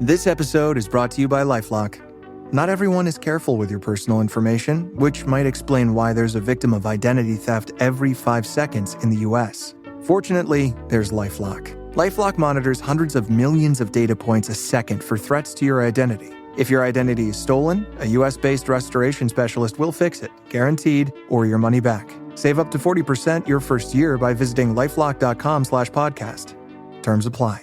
This episode is brought to you by LifeLock. Not everyone is careful with your personal information, which might explain why there's a victim of identity theft every 5 seconds in the U.S. Fortunately, there's LifeLock. LifeLock monitors hundreds of millions of data points a second for threats to your identity. If your identity is stolen, a U.S.-based restoration specialist will fix it, guaranteed, or your money back. Save up to 40% your first year by visiting lifelock.com/podcast. Terms apply.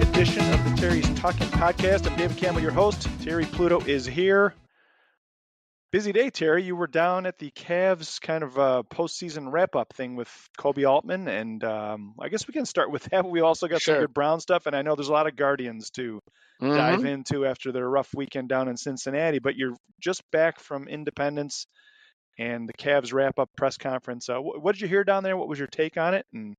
Edition of the Terry's Talkin podcast. I'm David Campbell, your host. Terry Pluto is here. Busy day, Terry. You were down at the Cavs kind of postseason wrap-up thing with Kobe Altman, and I guess we can start with that. We also got some good Brown stuff, and I know there's a lot of Guardians to dive into after their rough weekend down in Cincinnati, but you're just back from Independence and the Cavs wrap-up press conference. What did you hear down there? What was your take on it? And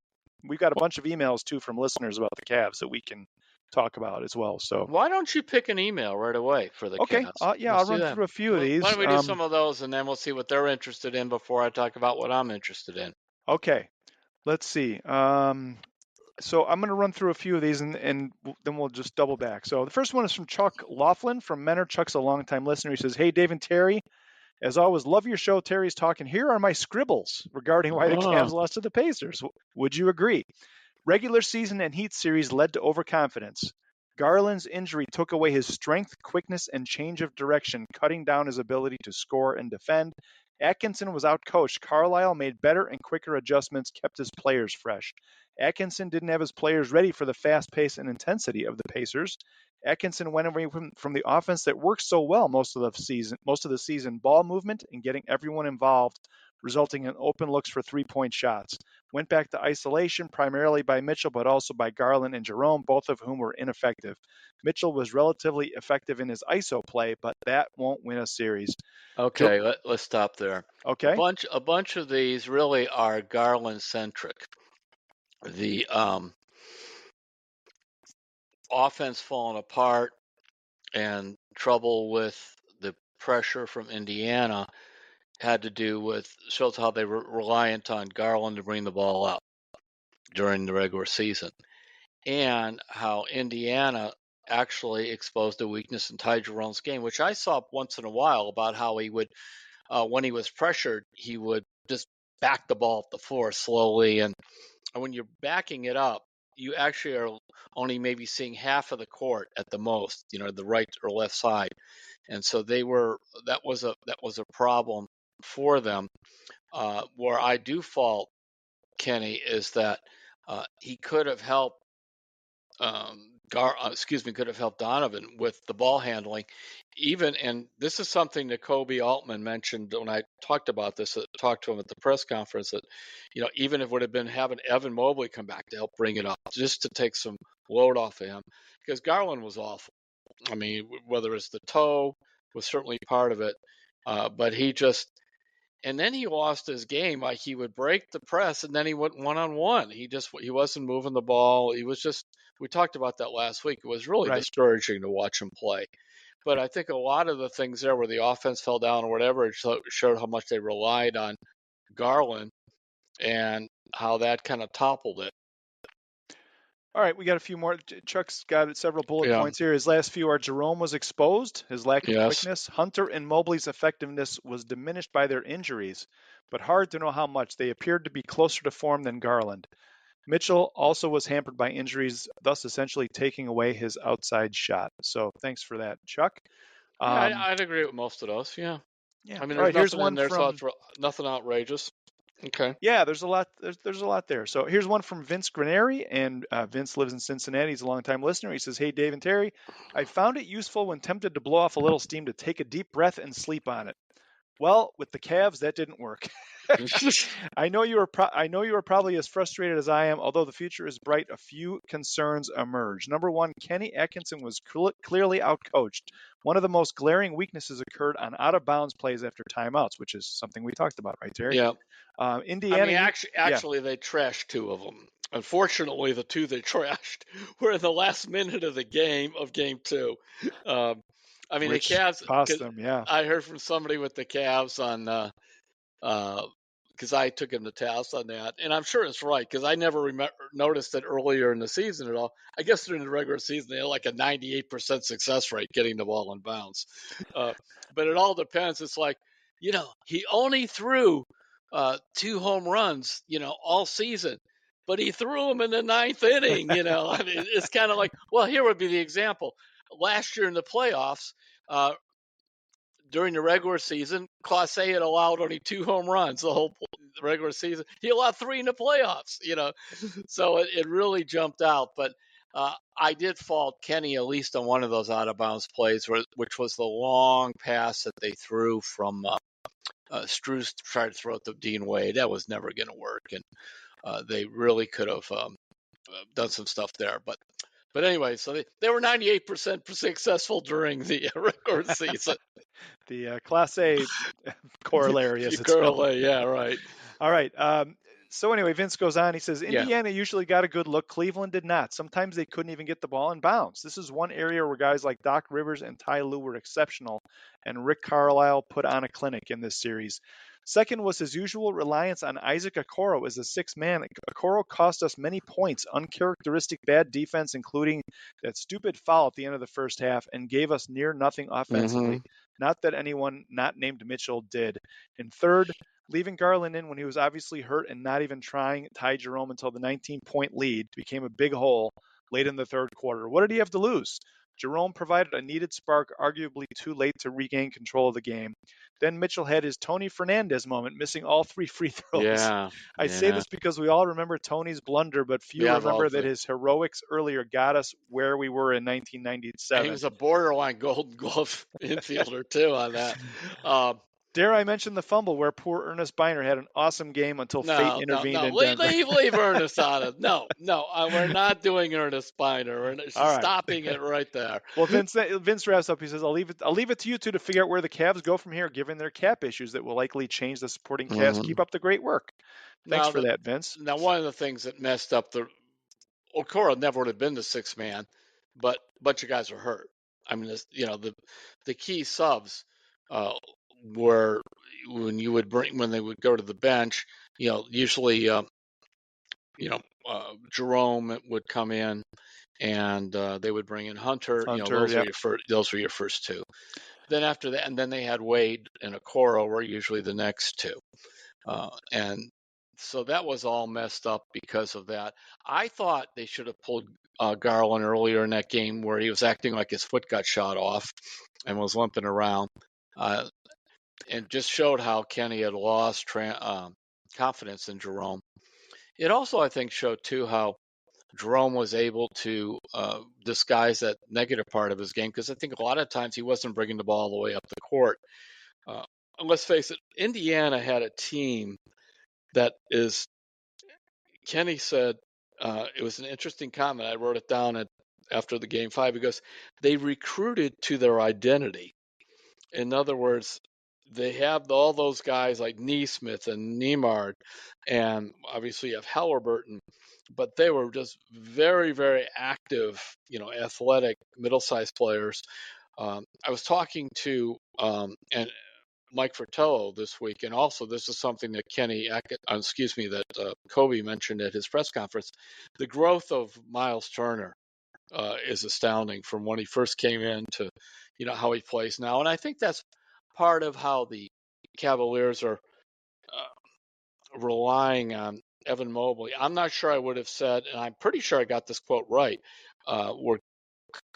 we've got a bunch of emails, too, from listeners about the Cavs that we can talk about as well. So why don't you pick an email right away for the Cavs? I'll run through a few of these. Why don't we do some of those, and then we'll see what they're interested in before I talk about what I'm interested in. Okay, let's see. So I'm going to run through a few of these, and then we'll just double back. So the first one is from Chuck Laughlin from Menor. Chuck's a longtime listener. He says, "Hey, Dave and Terry, as always, love your show. Terry's talking. Here are my scribbles regarding why the Cavs lost to the Pacers. Would you agree? Regular season and Heat series led to overconfidence. Garland's injury took away his strength, quickness, and change of direction, cutting down his ability to score and defend. Atkinson was outcoached. Carlisle made better and quicker adjustments, kept his players fresh. Atkinson didn't have his players ready for the fast pace and intensity of the Pacers. Atkinson went away from the offense that worked so well most of the season, ball movement and getting everyone involved, resulting in open looks for three-point shots. Went back to isolation, primarily by Mitchell, but also by Garland and Jerome, both of whom were ineffective. Mitchell was relatively effective in his ISO play, but that won't win a series." Okay, let's stop there. Okay. A bunch of these really are Garland-centric. The offense falling apart and trouble with the pressure from Indiana had to do with, shows how they were reliant on Garland to bring the ball up during the regular season, and how Indiana actually exposed a weakness in Ty Jerome's game, which I saw once in a while, about how he would, when he was pressured, he would just back the ball up the floor slowly, and when you're backing it up, you actually are only maybe seeing half of the court at the most, the right or left side, and so that was a problem for them. Where I do fault Kenny is that he could have helped could have helped Donovan with the ball handling, and this is something that Kobe Altman mentioned when I talked about this, talked to him at the press conference, that, even if it would have been having Evan Mobley come back to help bring it up, just to take some load off of him, because Garland was awful. I mean, whether it's the toe was certainly part of it, but and then he lost his game. Like, he would break the press, and then he went one-on-one. He wasn't moving the ball. We talked about that last week. It was really discouraging to watch him play. But I think a lot of the things there where the offense fell down or whatever, it showed how much they relied on Garland and how that kind of toppled it. All right, we got a few more. Chuck's got several bullet points here. His last few are: Jerome was exposed, his lack of quickness. Hunter and Mobley's effectiveness was diminished by their injuries, but hard to know how much. They appeared to be closer to form than Garland. Mitchell also was hampered by injuries, thus essentially taking away his outside shot. So thanks for that, Chuck. I'd agree with most of those. Yeah. I mean, there's nothing in there, so it's nothing outrageous. Okay. Yeah, there's a lot. There's a lot there. So here's one from Vince Graneri, and Vince lives in Cincinnati. He's a longtime listener. He says, "Hey, Dave and Terry, I found it useful when tempted to blow off a little steam to take a deep breath and sleep on it. Well, with the Cavs, that didn't work. I know you are probably as frustrated as I am. Although the future is bright, a few concerns emerge. Number one, Kenny Atkinson was clearly outcoached. One of the most glaring weaknesses occurred on out-of-bounds plays after timeouts, which is something we talked about, right, Terry? Yeah. Indiana. I mean, actually, they trashed two of them. Unfortunately, the two they trashed were in the last minute of the game of game two. Um, I mean, the Which Cavs, cost because them, yeah. I heard from somebody with the Cavs on, because I took him to task on that, and I'm sure it's right because I never noticed it earlier in the season at all. I guess during the regular season they had like a 98% success rate getting the ball in bounds, uh, but it all depends. It's like, he only threw 2 home runs, all season, but he threw them in the ninth inning. I mean, it's kind of like, well, here would be the example. Last year in the playoffs, uh, during the regular season, Class A had allowed only 2 home runs the whole regular season. He allowed 3 in the playoffs. So it really jumped out. But I did fault Kenny at least on one of those out of bounds plays, which was the long pass that they threw from Strus tried to throw it to Dean Wade. That was never going to work, and they really could have done some stuff there. But anyway, so they were 98% successful during the regular season. The Class A corollary, as it's known. Correlate, yeah, right. All right. So anyway, Vince goes on. He says, Yeah. Indiana usually got a good look. Cleveland did not. Sometimes they couldn't even get the ball in bounds. This is one area where guys like Doc Rivers and Ty Lue were exceptional, and Rick Carlisle put on a clinic in this series. Second was his usual reliance on Isaac Okoro as a sixth man. Okoro cost us many points, uncharacteristic bad defense, including that stupid foul at the end of the first half, and gave us near nothing offensively. Not that anyone not named Mitchell did. And third, leaving Garland in when he was obviously hurt and not even trying tied Jerome until the 19-point lead became a big hole late in the third quarter. What did he have to lose? Jerome provided a needed spark, arguably too late to regain control of the game. Then Mitchell had his Tony Fernandez moment, missing all 3 free throws. Yeah. I say this because we all remember Tony's blunder, but few remember that his heroics earlier got us where we were in 1997. He was a borderline Golden Glove infielder, too, on that. Dare I mention the fumble where poor Ernest Biner had an awesome game until fate intervened in Denver? Leave Ernest out of it. No, we're not doing Ernest Biner. We're stopping it right there. Well, Vince wraps up. He says, I'll leave it to you two to figure out where the Cavs go from here, given their cap issues that will likely change the supporting cast. Keep up the great work. Thanks for that, Vince. Now, one of the things that messed up Okoro never would have been the sixth man, but a bunch of guys were hurt. I mean, the key subs were when they would go to the bench. Usually, Jerome would come in, and they would bring in Hunter. Those were your first two. Then after that, and then they had Wade and Okoro were usually the next two, and so that was all messed up because of that. I thought they should have pulled Garland earlier in that game where he was acting like his foot got shot off and was limping around, and just showed how Kenny had lost confidence in Jerome. It also, I think, showed too how Jerome was able to disguise that negative part of his game, because I think a lot of times he wasn't bringing the ball all the way up the court. And let's face it, Indiana had a team that is, Kenny said, it was an interesting comment. I wrote it down after the game 5. He goes, they recruited to their identity. In other words, they have all those guys like Neesmith and Nemard, and obviously you have Halliburton, but they were just very, very active, athletic, middle-sized players. I was talking to and Mike Fratello this week, and also this is something that Kobe mentioned at his press conference. The growth of Miles Turner is astounding from when he first came in to, how he plays now, and I think that's part of how the Cavaliers are relying on Evan Mobley. I'm not sure I would have said, and I'm pretty sure I got this quote right, where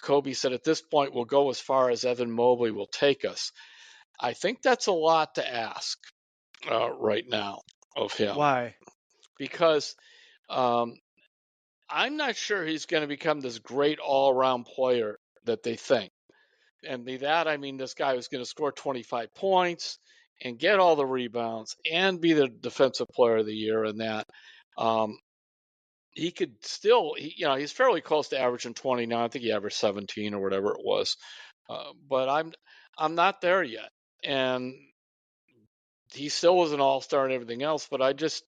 Kobe said, at this point, we'll go as far as Evan Mobley will take us. I think that's a lot to ask right now of him. Why? Because I'm not sure he's going to become this great all-around player that they think. And by that, I mean this guy was going to score 25 points and get all the rebounds and be the defensive player of the year and that. He could still, he's fairly close to averaging 29. I think he averaged 17 or whatever it was. But I'm not there yet. And he still was an all-star and everything else, but I just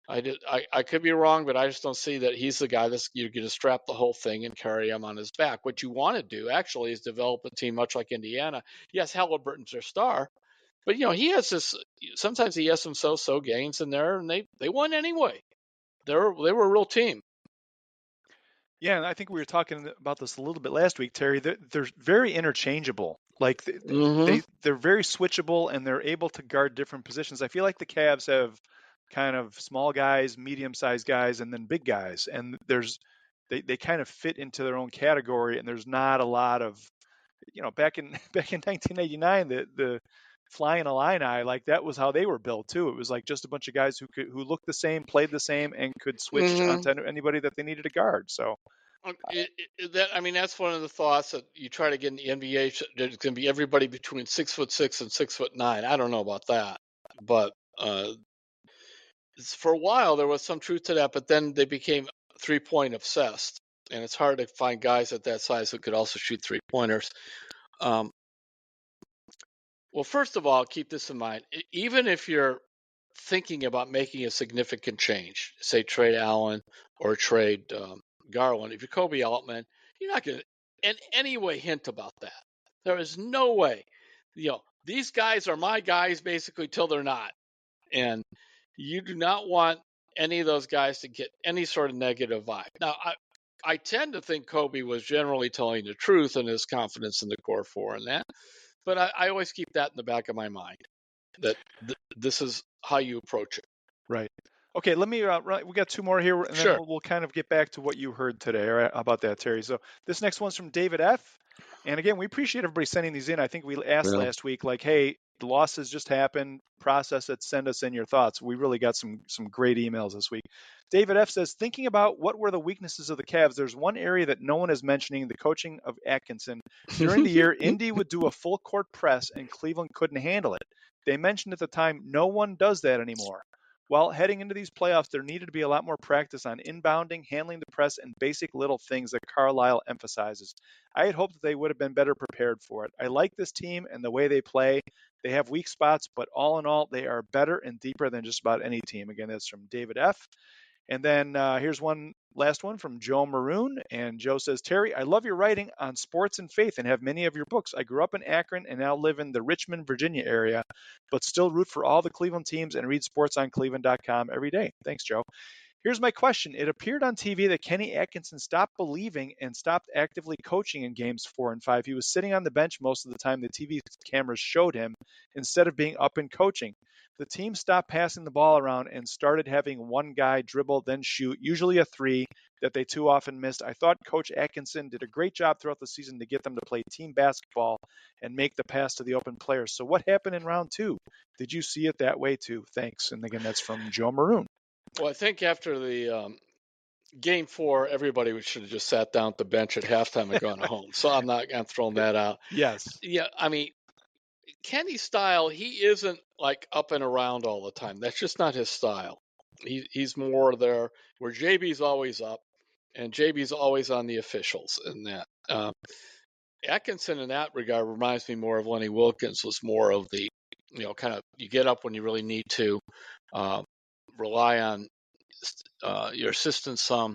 I could be wrong, but I just don't see that he's the guy that's you're going to strap the whole thing and carry him on his back. What you want to do actually is develop a team much like Indiana. Yes, Halliburton's their star, but he has this. Sometimes he has some so-so games in there, and they won anyway. They were a real team. Yeah, and I think we were talking about this a little bit last week, Terry. They're very interchangeable. Like Mm-hmm. they're very switchable, and they're able to guard different positions. I feel like the Cavs have kind of small guys, medium-sized guys, and then big guys, and they kind of fit into their own category. And there's not a lot of back in back in 1989, the Flying Illini, like that was how they were built too. It was like just a bunch of guys who looked the same, played the same, and could switch Mm-hmm. onto anybody that they needed to guard. So That's one of the thoughts that you try to get in the NBA. There's going to be everybody between 6'6" and 6'9". I don't know about that, but for a while there was some truth to that. But then they became 3-point obsessed, and it's hard to find guys at that size who could also shoot 3-pointers. Um, well, first of all, keep this in mind. Even if you're thinking about making a significant change, say trade Allen or trade Garland, if you're Kobe Altman, you're not going to in any way hint about that. There is no way. These guys are my guys basically till they're not. And you do not want any of those guys to get any sort of negative vibe. Now, I tend to think Kobe was generally telling the truth in his confidence in the core four and that. But I always keep that in the back of my mind that this is how you approach it. right. Okay, let me. We got two more here, and then Sure. we'll kind of get back to what you heard today. All right, how about that, Terry? So this next one's from David F. And again, we appreciate everybody sending these in. I think we asked Yeah. last week, like, hey, the losses just happened. Process it. Send us in your thoughts. We really got some great emails this week. David F says, thinking about what were the weaknesses of the Cavs, there's one area that no one is mentioning: the coaching of Atkinson. During the year, Indy would do a full court press, and Cleveland couldn't handle it. They mentioned at the time, no one does that anymore. Well, heading into these playoffs, there needed to be a lot more practice on inbounding, handling the press, and basic little things that Carlisle emphasizes. I had hoped that they would have been better prepared for it. I like this team and the way they play. They have weak spots, but all in all, they are better and deeper than just about any team. Again, that's from David F. And then here's one last one from Joe Maroon. And Joe says, Terry, I love your writing on sports and faith and have many of your books. I grew up in Akron and now live in the Richmond, Virginia area, but still root for all the Cleveland teams and read sports on cleveland.com every day. Thanks, Joe. Here's my question. It appeared on TV that Kenny Atkinson stopped believing and stopped actively coaching in games 4 and 5. He was sitting on the bench most of the time the TV cameras showed him instead of being up and coaching. The team stopped passing the ball around and started having one guy dribble, then shoot, usually a three that they too often missed. I thought Coach Atkinson did a great job throughout the season to get them to play team basketball and make the pass to the open players. So what happened in round 2? Did you see it that way too? Thanks. And again, that's from Joe Maroon. Well, I think after the game 4, everybody should have just sat down at the bench at halftime and gone home. So I'm throwing that out. Yes. Yeah, I mean, Kenny's style, he isn't like up and around all the time. That's just not his style. He's more there where JB's always up and JB's always on the officials and that. Atkinson in that regard reminds me more of Lenny Wilkins, was more of the, kind of you get up when you really need to, uh, rely on your assistant some.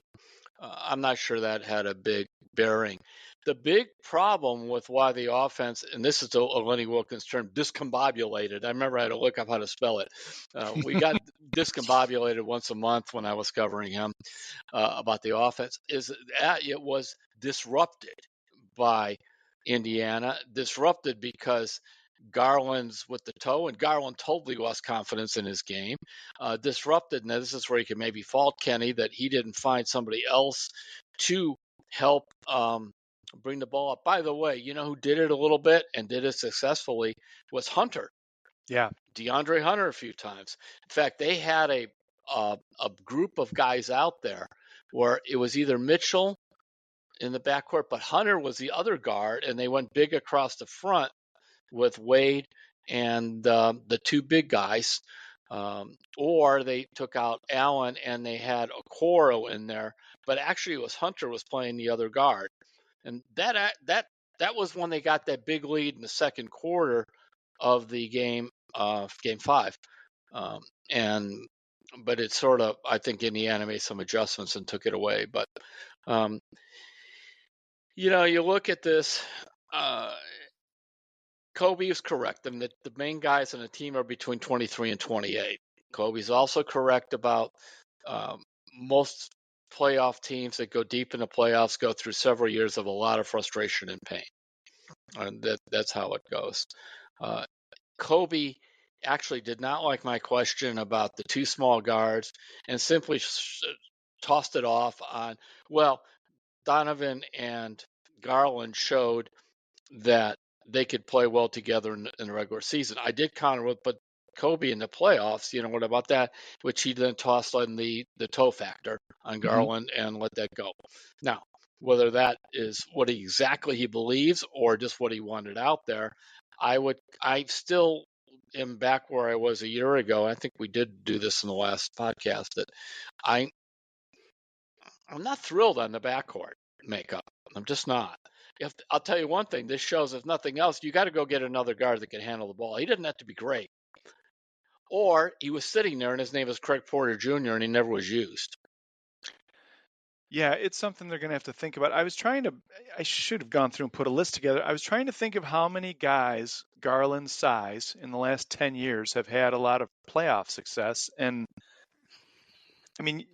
I'm not sure that had a big bearing. The big problem with why the offense, and this is a Lenny Wilkins term, discombobulated. I remember I had to look up how to spell it. We got discombobulated once a month when I was covering him about the offense, is that it was disrupted by Indiana, disrupted because Garland's with the toe, and Garland totally lost confidence in his game. Disrupted, and this is where he can maybe fault Kenny that he didn't find somebody else to help bring the ball up. By the way, you know who did it a little bit and did it successfully was Hunter. Yeah. DeAndre Hunter a few times. In fact, they had a group of guys out there where it was either Mitchell in the backcourt, but Hunter was the other guard, and they went big across the front with Wade and the two big guys, or they took out Allen and they had Okoro in there, but actually it was Hunter was playing the other guard, and that was when they got that big lead in the second quarter of the game, game 5, and but it's sort of, I think Indiana made some adjustments and took it away. But um, you look at this. Uh, Kobe is correct. I mean, the main guys on the team are between 23 and 28. Kobe's also correct about um, most playoff teams that go deep in the playoffs go through several years of a lot of frustration and pain. And that's how it goes. Uh, Kobe actually did not like my question about the two small guards and simply tossed it off on, well, Donovan and Garland showed that they could play well together in the regular season. I did counter with, but Kobe in the playoffs, what about that? Which he then tossed on the toe factor on Garland and let that go. Now, whether that is what exactly he believes or just what he wanted out there, I still am back where I was a year ago. I think we did do this in the last podcast that I'm not thrilled on the backcourt makeup. I'm just not. I'll tell you one thing, this shows if nothing else, you got to go get another guard that can handle the ball. He doesn't have to be great. Or he was sitting there and his name is Craig Porter Jr. and he never was used. Yeah, it's something they're going to have to think about. I should have gone through and put a list together. I was trying to think of how many guys Garland's size in the last 10 years have had a lot of playoff success. And I mean,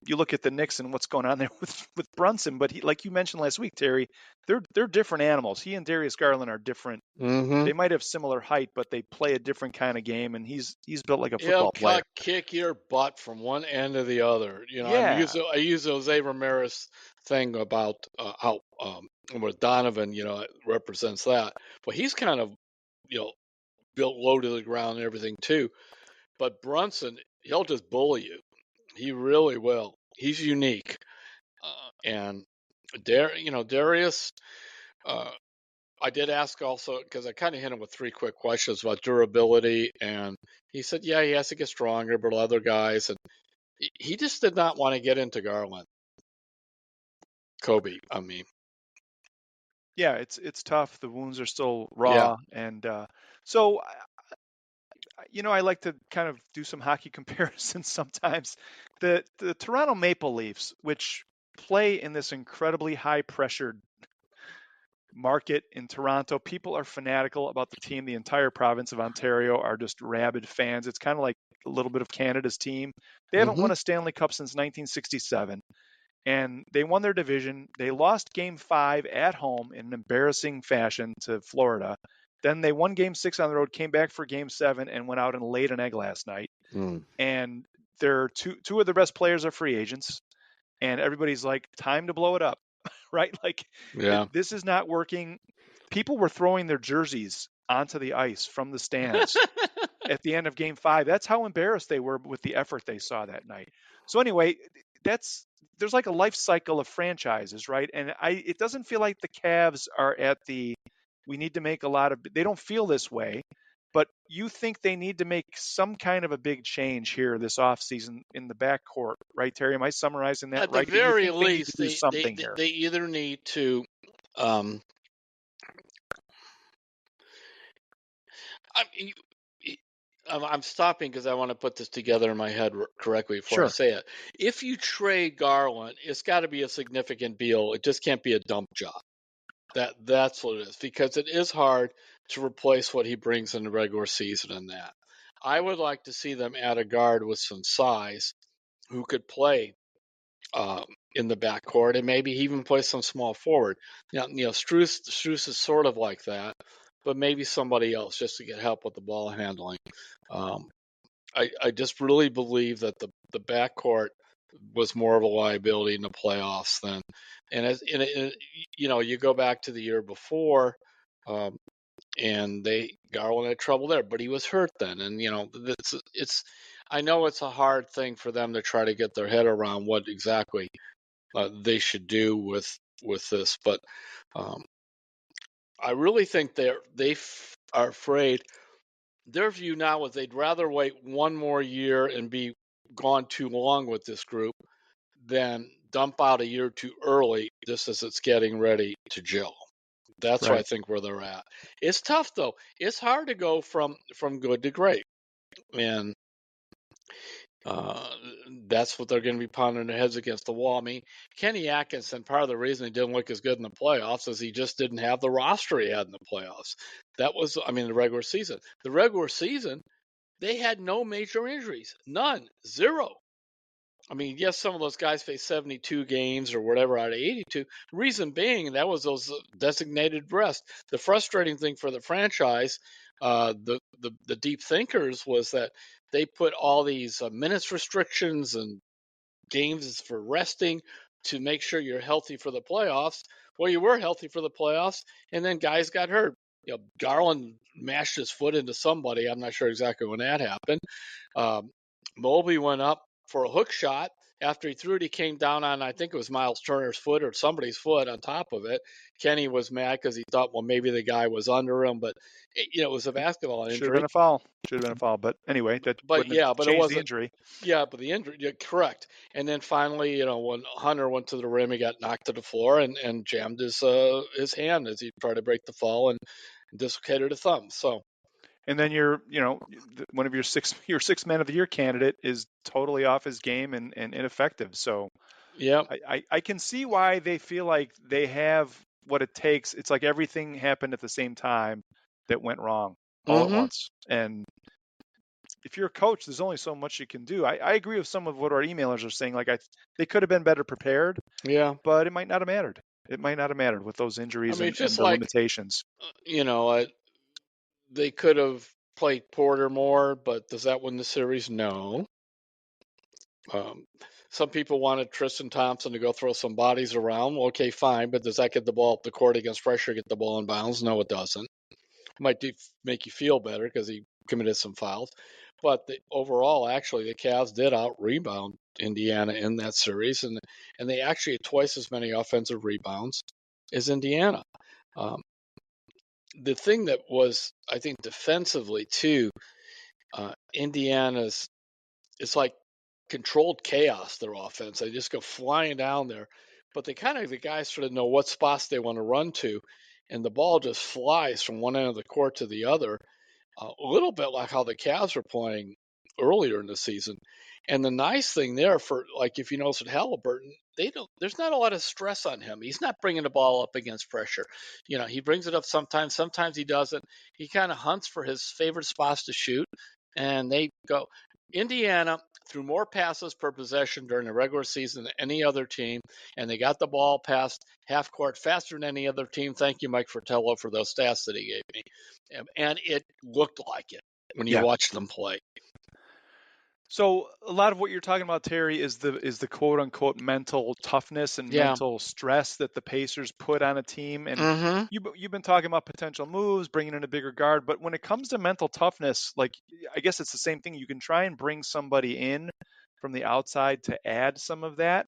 you look at the Knicks and what's going on there with Brunson, but like you mentioned last week, Terry, they're different animals. He and Darius Garland are different. Mm-hmm. They might have similar height, but they play a different kind of game, and he's built like a He'll football player. kick your butt from one end to the other. Yeah. I use Jose Ramirez thing about how with Donovan, represents that. But he's kind of, built low to the ground and everything too. But Brunson, he'll just bully you. He really will. He's unique. And Darius, I did ask also because I kind of hit him with three quick questions about durability, and he said, yeah, he has to get stronger, but other guys, and he just did not want to get into Garland. Kobe, I mean. Yeah, it's tough. The wounds are still raw, and so I like to kind of do some hockey comparisons sometimes. The Toronto Maple Leafs, which play in this incredibly high pressured market in Toronto, people are fanatical about the team. The entire province of Ontario are just rabid fans. It's kind of like a little bit of Canada's team. They haven't won a Stanley Cup since 1967, and they won their division. They lost Game 5 at home in an embarrassing fashion to Florida. Then they won Game 6 on the road, came back for Game 7, and went out and laid an egg last night. And they're two of the best players are free agents, and everybody's like, time to blow it up, right? Like, this is not working. People were throwing their jerseys onto the ice from the stands at the end of Game 5. That's how embarrassed they were with the effort they saw that night. So anyway, there's like a life cycle of franchises, right? And it doesn't feel like the Cavs are at we need to make they don't feel this way, but you think they need to make some kind of a big change here this offseason in the backcourt, right, Terry? Am I summarizing that right? At the very they least, do something here. They either need to I'm stopping because I want to put this together in my head correctly before I say it. If you trade Garland, it's got to be a significant deal. It just can't be a dump job. That's what it is, because it is hard to replace what he brings in the regular season in that. I would like to see them add a guard with some size who could play in the backcourt and maybe even play some small forward. Strus is sort of like that, but maybe somebody else just to get help with the ball handling. I just really believe that the backcourt was more of a liability in the playoffs than, you go back to the year before, and Garland had trouble there, but he was hurt then, and I know it's a hard thing for them to try to get their head around what exactly they should do with this, but I really think they are afraid. Their view now is they'd rather wait one more year and be gone too long with this group than dump out a year too early just as it's getting ready to gel. That's what I think where they're at. It's tough though. It's hard to go from good to great. And That's what they're going to be pounding their heads against the wall. I mean, Kenny Atkinson, part of the reason he didn't look as good in the playoffs is he just didn't have the roster he had in the playoffs. That was, I mean, the regular season. The regular season, they had no major injuries, none, zero. I mean, yes, some of those guys faced 72 games or whatever out of 82. Reason being, that was those designated rest. The frustrating thing for the franchise, the deep thinkers, was that they put all these minutes restrictions and games for resting to make sure you're healthy for the playoffs. Well, you were healthy for the playoffs, and then guys got hurt. Garland mashed his foot into somebody. I'm not sure exactly when that happened. Um, Mobley went up for a hook shot. After he threw it, he came down on, I think it was Miles Turner's foot or somebody's foot on top of it. Kenny was mad because he thought, well, maybe the guy was under him, but it was a basketball Should have injury. been a foul. Should have been a foul. But anyway, that But wouldn't have but it changed the wasn't. injury. Yeah, but the injury, yeah, correct. And then finally, when Hunter went to the rim, he got knocked to the floor and jammed his hand as he tried to break the fall and dislocated a thumb. So. And then one of your six man of the year candidate is totally off his game and ineffective. So Yeah. I can see why they feel like they have what it takes. It's like everything happened at the same time that went wrong all at once. And if you're a coach, there's only so much you can do. I agree with some of what our emailers are saying. Like they could have been better prepared. Yeah. But it might not have mattered. It might not have mattered with those injuries I mean, and it's just the like, limitations. They could have played Porter more, but does that win the series? No. Some people wanted Tristan Thompson to go throw some bodies around. Well, okay, fine, but does that get the ball up the court against pressure, get the ball in bounds? No, it doesn't. Might make you feel better because he committed some fouls. But overall, actually, the Cavs did out-rebound Indiana in that series, and they actually had twice as many offensive rebounds as Indiana. The thing that was, I think, defensively too, Indiana's, it's like controlled chaos, their offense. They just go flying down there, but the guys sort of know what spots they want to run to, and the ball just flies from one end of the court to the other, a little bit like how the Cavs were playing earlier in the season. And the nice thing there, for like, if you notice with Halliburton, there's not a lot of stress on him. He's not bringing the ball up against pressure. He brings it up sometimes he doesn't. He kind of hunts for his favorite spots to shoot, and they go. Indiana threw more passes per possession during the regular season than any other team, and they got the ball past half court faster than any other team. Thank you, Mike Fratello, for those stats that he gave me. And it looked like it when you watched them play. So a lot of what you're talking about, Terry, is the quote unquote mental toughness and mental stress that the Pacers put on a team. And you've been talking about potential moves, bringing in a bigger guard. But when it comes to mental toughness, like I guess it's the same thing. You can try and bring somebody in from the outside to add some of that,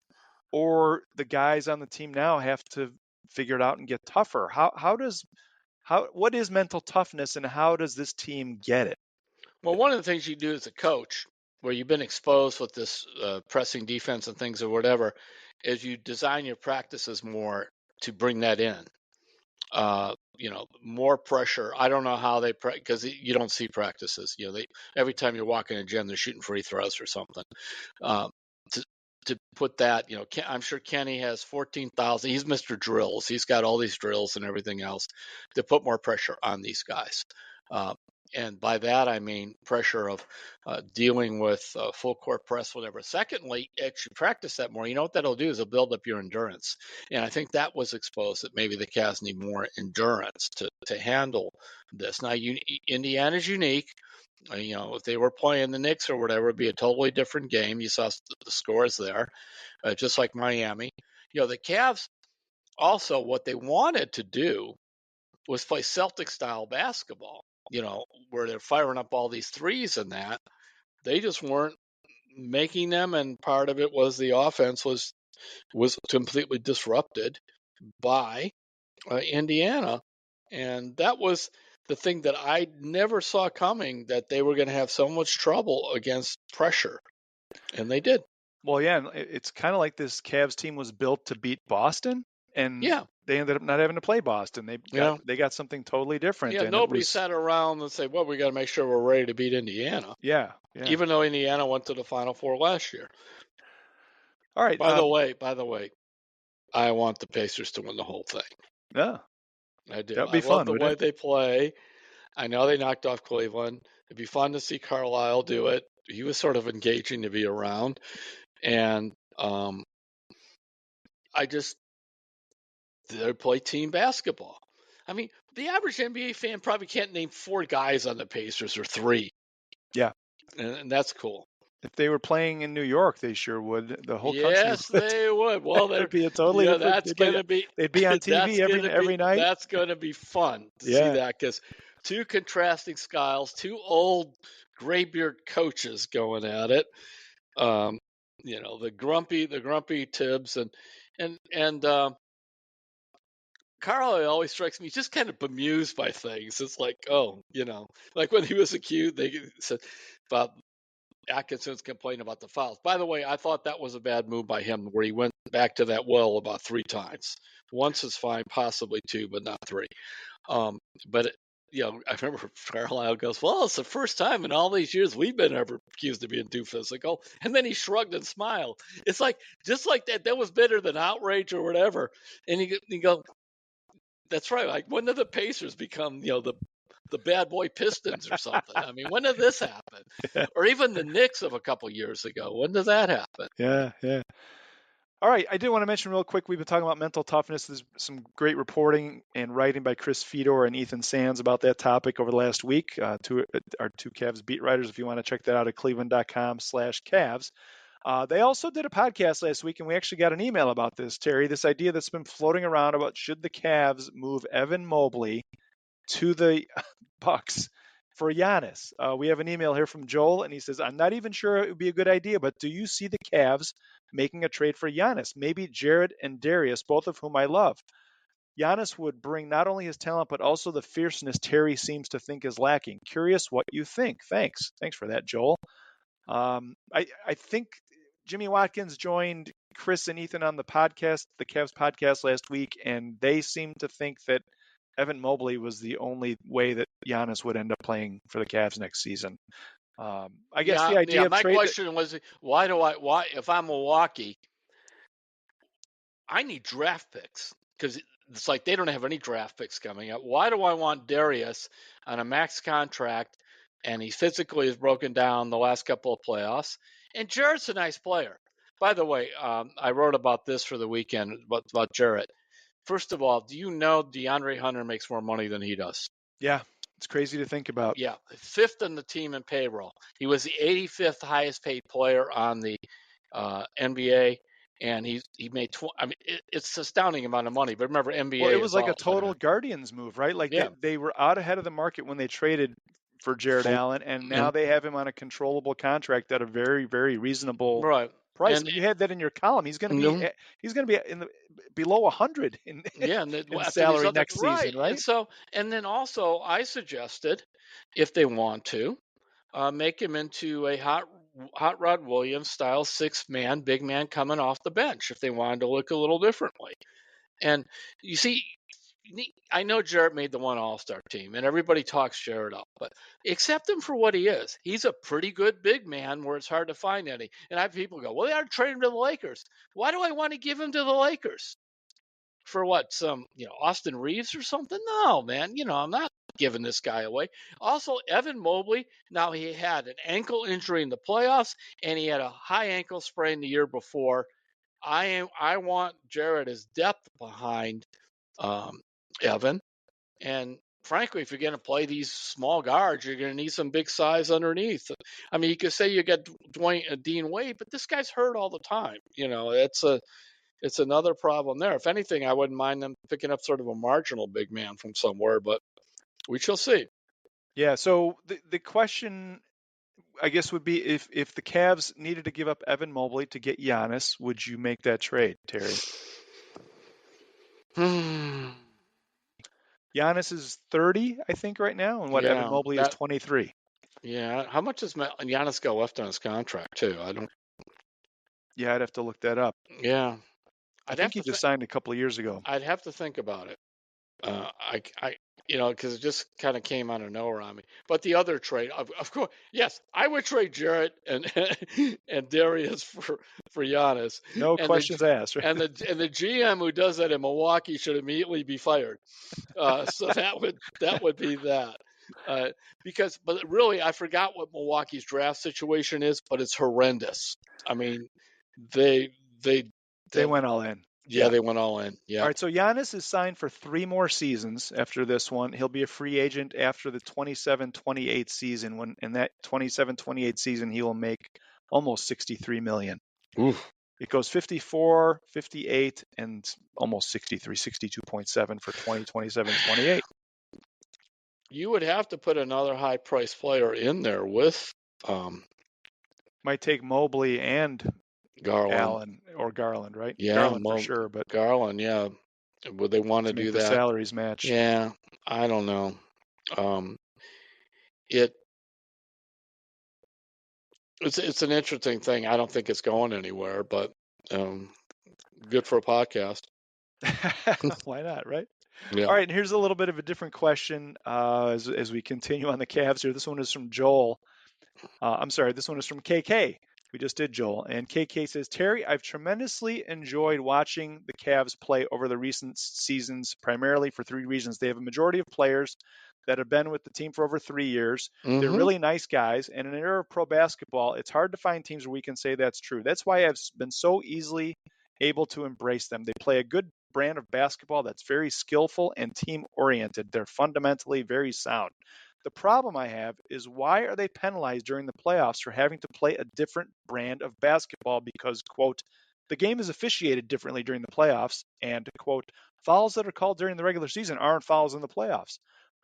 or the guys on the team now have to figure it out and get tougher. What is mental toughness, and how does this team get it? Well, one of the things you do as a coach, where you've been exposed with this pressing defense and things or whatever, is you design your practices more to bring that in. More pressure. I don't know how they because you don't see practices. Every time you walk in a gym, they're shooting free throws or something. To put that, I'm sure Kenny has 14,000. He's Mr. Drills. He's got all these drills and everything else to put more pressure on these guys. And by that, I mean pressure of dealing with full court press, whatever. Secondly, actually practice that more. You know what that'll do is it'll build up your endurance. And I think that was exposed, that maybe the Cavs need more endurance to handle this. Now, Indiana's unique. If they were playing the Knicks or whatever, it'd be a totally different game. You saw the scores there, just like Miami. The Cavs also, what they wanted to do was play Celtic-style basketball, where they're firing up all these threes and that. They just weren't making them, and part of it was the offense was completely disrupted by Indiana. And that was the thing that I never saw coming, that they were going to have so much trouble against pressure. And they did. Well, yeah, it's kind of like this Cavs team was built to beat Boston. And they ended up not having to play Boston. Yeah. They got something totally different, Yeah, and it nobody was sat around and said, well, we got to make sure we're ready to beat Indiana, yeah. even though Indiana went to the Final Four last year. All right. By the way, I want the Pacers to win the whole thing. Yeah, I do. that'd I be love fun, the wouldn't way it? they play. I know they knocked off Cleveland. It'd be fun to see Carlisle do it. He was sort of engaging to be around. And they play team basketball. I mean, the average NBA fan probably can't name 4 guys on the Pacers or 3. Yeah. And that's cool. If they were playing in New York, they sure would. The whole country Yes, would. they would. Well, It'd be a totally different. that's gonna be They'd be on TV every night. that's gonna be fun to see Yeah. that, because 2 contrasting styles, 2 old graybeard coaches going at it. The grumpy Tibbs and Carlisle always strikes me just kind of bemused by things. It's like, like when he was accused, they said about Atkinson's complaining about the fouls. By the way, I thought that was a bad move by him, where he went back to that well about 3 times. Once is fine, possibly 2, but not 3. But I remember Carlisle goes, "Well, it's the first time in all these years we've been ever accused of being too physical." And then he shrugged and smiled. It's like, just like that. That was better than outrage or whatever. And you go, "That's right. Like, when did the Pacers become, the bad boy Pistons or something? I mean, when did this happen? Yeah. Or even the Knicks of a couple years ago. When did that happen?" Yeah. All right, I did want to mention real quick, we've been talking about mental toughness. There's some great reporting and writing by Chris Fedor and Ethan Sands about that topic over the last week. Our 2 Cavs beat writers, if you want to check that out at cleveland.com/Cavs. They also did a podcast last week, and we actually got an email about this, Terry, this idea that's been floating around about should the Cavs move Evan Mobley to the Bucks for Giannis. We have an email here from Joel, and he says, I'm not even sure it would be a good idea, but do you see the Cavs making a trade for Giannis? Maybe Jared and Darius, both of whom I love. Giannis would bring not only his talent, but also the fierceness Terry seems to think is lacking. Curious what you think. Thanks for that, Joel. I think Jimmy Watkins joined Chris and Ethan on the Cavs podcast last week, and they seem to think that Evan Mobley was the only way that Giannis would end up playing for the Cavs next season. I guess the idea of my trade. question was, why if I'm Milwaukee, I need draft picks, because it's like they don't have any draft picks coming up. Why do I want Darius on a max contract, and he physically has broken down the last couple of playoffs? And Jarrett's a nice player. By the way, I wrote about this for the weekend about Jarrett. First of all, do you know DeAndre Hunter makes more money than he does? Yeah, it's crazy to think about. Yeah, 5th on the team in payroll. He was the 85th highest paid player on the NBA, and he made. I mean, it's an astounding amount of money. But remember, NBA. Well, it was like a all total Guardians move, right? Like they were out ahead of the market when they traded for Jared Allen, and now they have him on a controllable contract at a very, very reasonable right price. And you had that in your column. He's going to be in the below 100 in salary next season, right? And then also I suggested, if they want to, make him into a hot Rod Williams style 6-man big man coming off the bench if they wanted to look a little differently. And you see, I know Jarrett made the one All-Star team, and everybody talks Jarrett up, but accept him for what he is. He's a pretty good big man where it's hard to find any. And I have people go, well, they ought to trade him to the Lakers. Why do I want to give him to the Lakers? For what, some, Austin Reeves or something? No, man, I'm not giving this guy away. Also, Evan Mobley, now he had an ankle injury in the playoffs, and he had a high ankle sprain the year before. I want Jarrett as depth behind Evan. And frankly, if you're going to play these small guards, you're going to need some big size underneath. I mean, you could say you got Dean Wade, but this guy's hurt all the time. It's another problem there. If anything, I wouldn't mind them picking up sort of a marginal big man from somewhere, but we shall see. Yeah. So the question, I guess, would be if the Cavs needed to give up Evan Mobley to get Giannis, would you make that trade, Terry? Giannis is 30, I think, right now, and Evan Mobley is 23. Yeah. How much does Giannis got left on his contract, too? Yeah, I'd have to look that up. Yeah. I think he just signed a couple of years ago. I'd have to think about it. Because it just kind of came out of nowhere on me. But the other trade, of course, yes, I would trade Jarrett and and Darius for Giannis. No And questions asked, right? And the GM who does that in Milwaukee should immediately be fired. So that would be that. But really, I forgot what Milwaukee's draft situation is, but it's horrendous. I mean, they went all in. Yeah, they went all in. Yeah. All right, so Giannis is signed for 3 more seasons after this one. He'll be a free agent after the 27-28 season. When in that 27-28 season, he will make almost $63 million. Oof. It goes 54, 58, and almost 63, 62.7 for 2027-28. You would have to put another high-priced player in there with. Might take Mobley and Garland. Garland, right? Yeah, Garland for sure, but Garland, yeah. Would they want to do the that? Salaries match. Yeah, I don't know. It's an interesting thing. I don't think it's going anywhere, but good for a podcast. Why not, right? Yeah. All right, and here's a little bit of a different question as we continue on the Cavs here. This one is from Joel. This one is from KK. We just did Joel. And KK says, Terry, I've tremendously enjoyed watching the Cavs play over the recent seasons, primarily for 3 reasons. They have a majority of players that have been with the team for over 3 years. Mm-hmm. They're really nice guys. And in an era of pro basketball, it's hard to find teams where we can say that's true. That's why I've been so easily able to embrace them. They play a good brand of basketball that's very skillful and team-oriented. They're fundamentally very sound. The problem I have is, why are they penalized during the playoffs for having to play a different brand of basketball? Because, quote, the game is officiated differently during the playoffs, and, quote, fouls that are called during the regular season aren't fouls in the playoffs.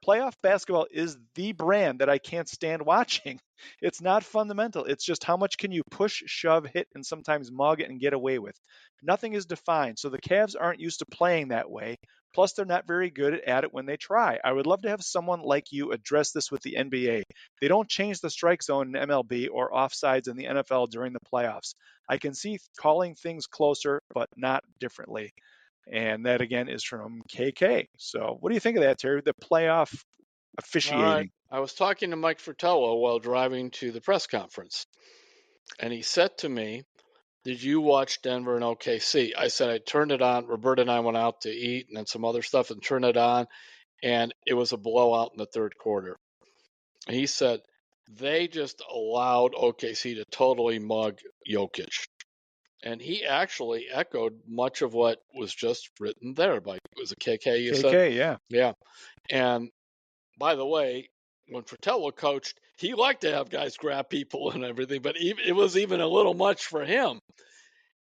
Playoff basketball is the brand that I can't stand watching. It's not fundamental. It's just how much can you push, shove, hit, and sometimes mug it and get away with. Nothing is defined, so the Cavs aren't used to playing that way. Plus, they're not very good at it when they try. I would love to have someone like you address this with the NBA. They don't change the strike zone in MLB or offsides in the NFL during the playoffs. I can see calling things closer, but not differently. And that, again, is from KK. So what do you think of that, Terry? The playoff officiating. All right. I was talking to Mike Fratello while driving to the press conference, and he said to me, did you watch Denver and OKC? I said I turned it on. Roberta and I went out to eat and then some other stuff and turned it on, and it was a blowout in the third quarter. And he said they just allowed OKC to totally mug Jokic. And he actually echoed much of what was just written there by, was it KK you said? KK, yeah. Yeah. And by the way, when Fratello coached, he liked to have guys grab people and everything, but it was even a little much for him.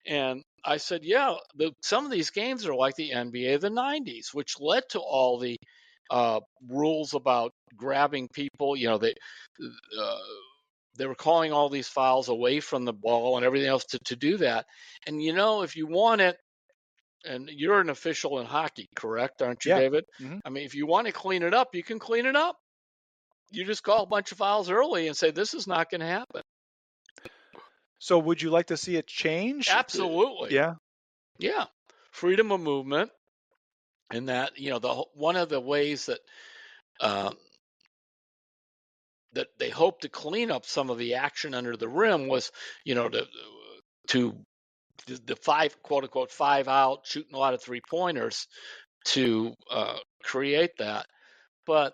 And I said, yeah, some of these games are like the NBA of the 90s, which led to all the rules about grabbing people. You know, they were calling all these fouls away from the ball and everything else to do that. And, you know, if you want it, and you're an official in hockey, correct? Aren't you, yeah. David? Mm-hmm. I mean, if you want to clean it up, you can clean it up. You just call a bunch of fouls early and say, this is not going to happen. So would you like to see it change? Absolutely. Yeah. Yeah. Freedom of movement. And that, you know, one of the ways that that they hope to clean up some of the action under the rim was, you know, to the 5, quote unquote, 5 out, shooting a lot of 3-pointers to create that. But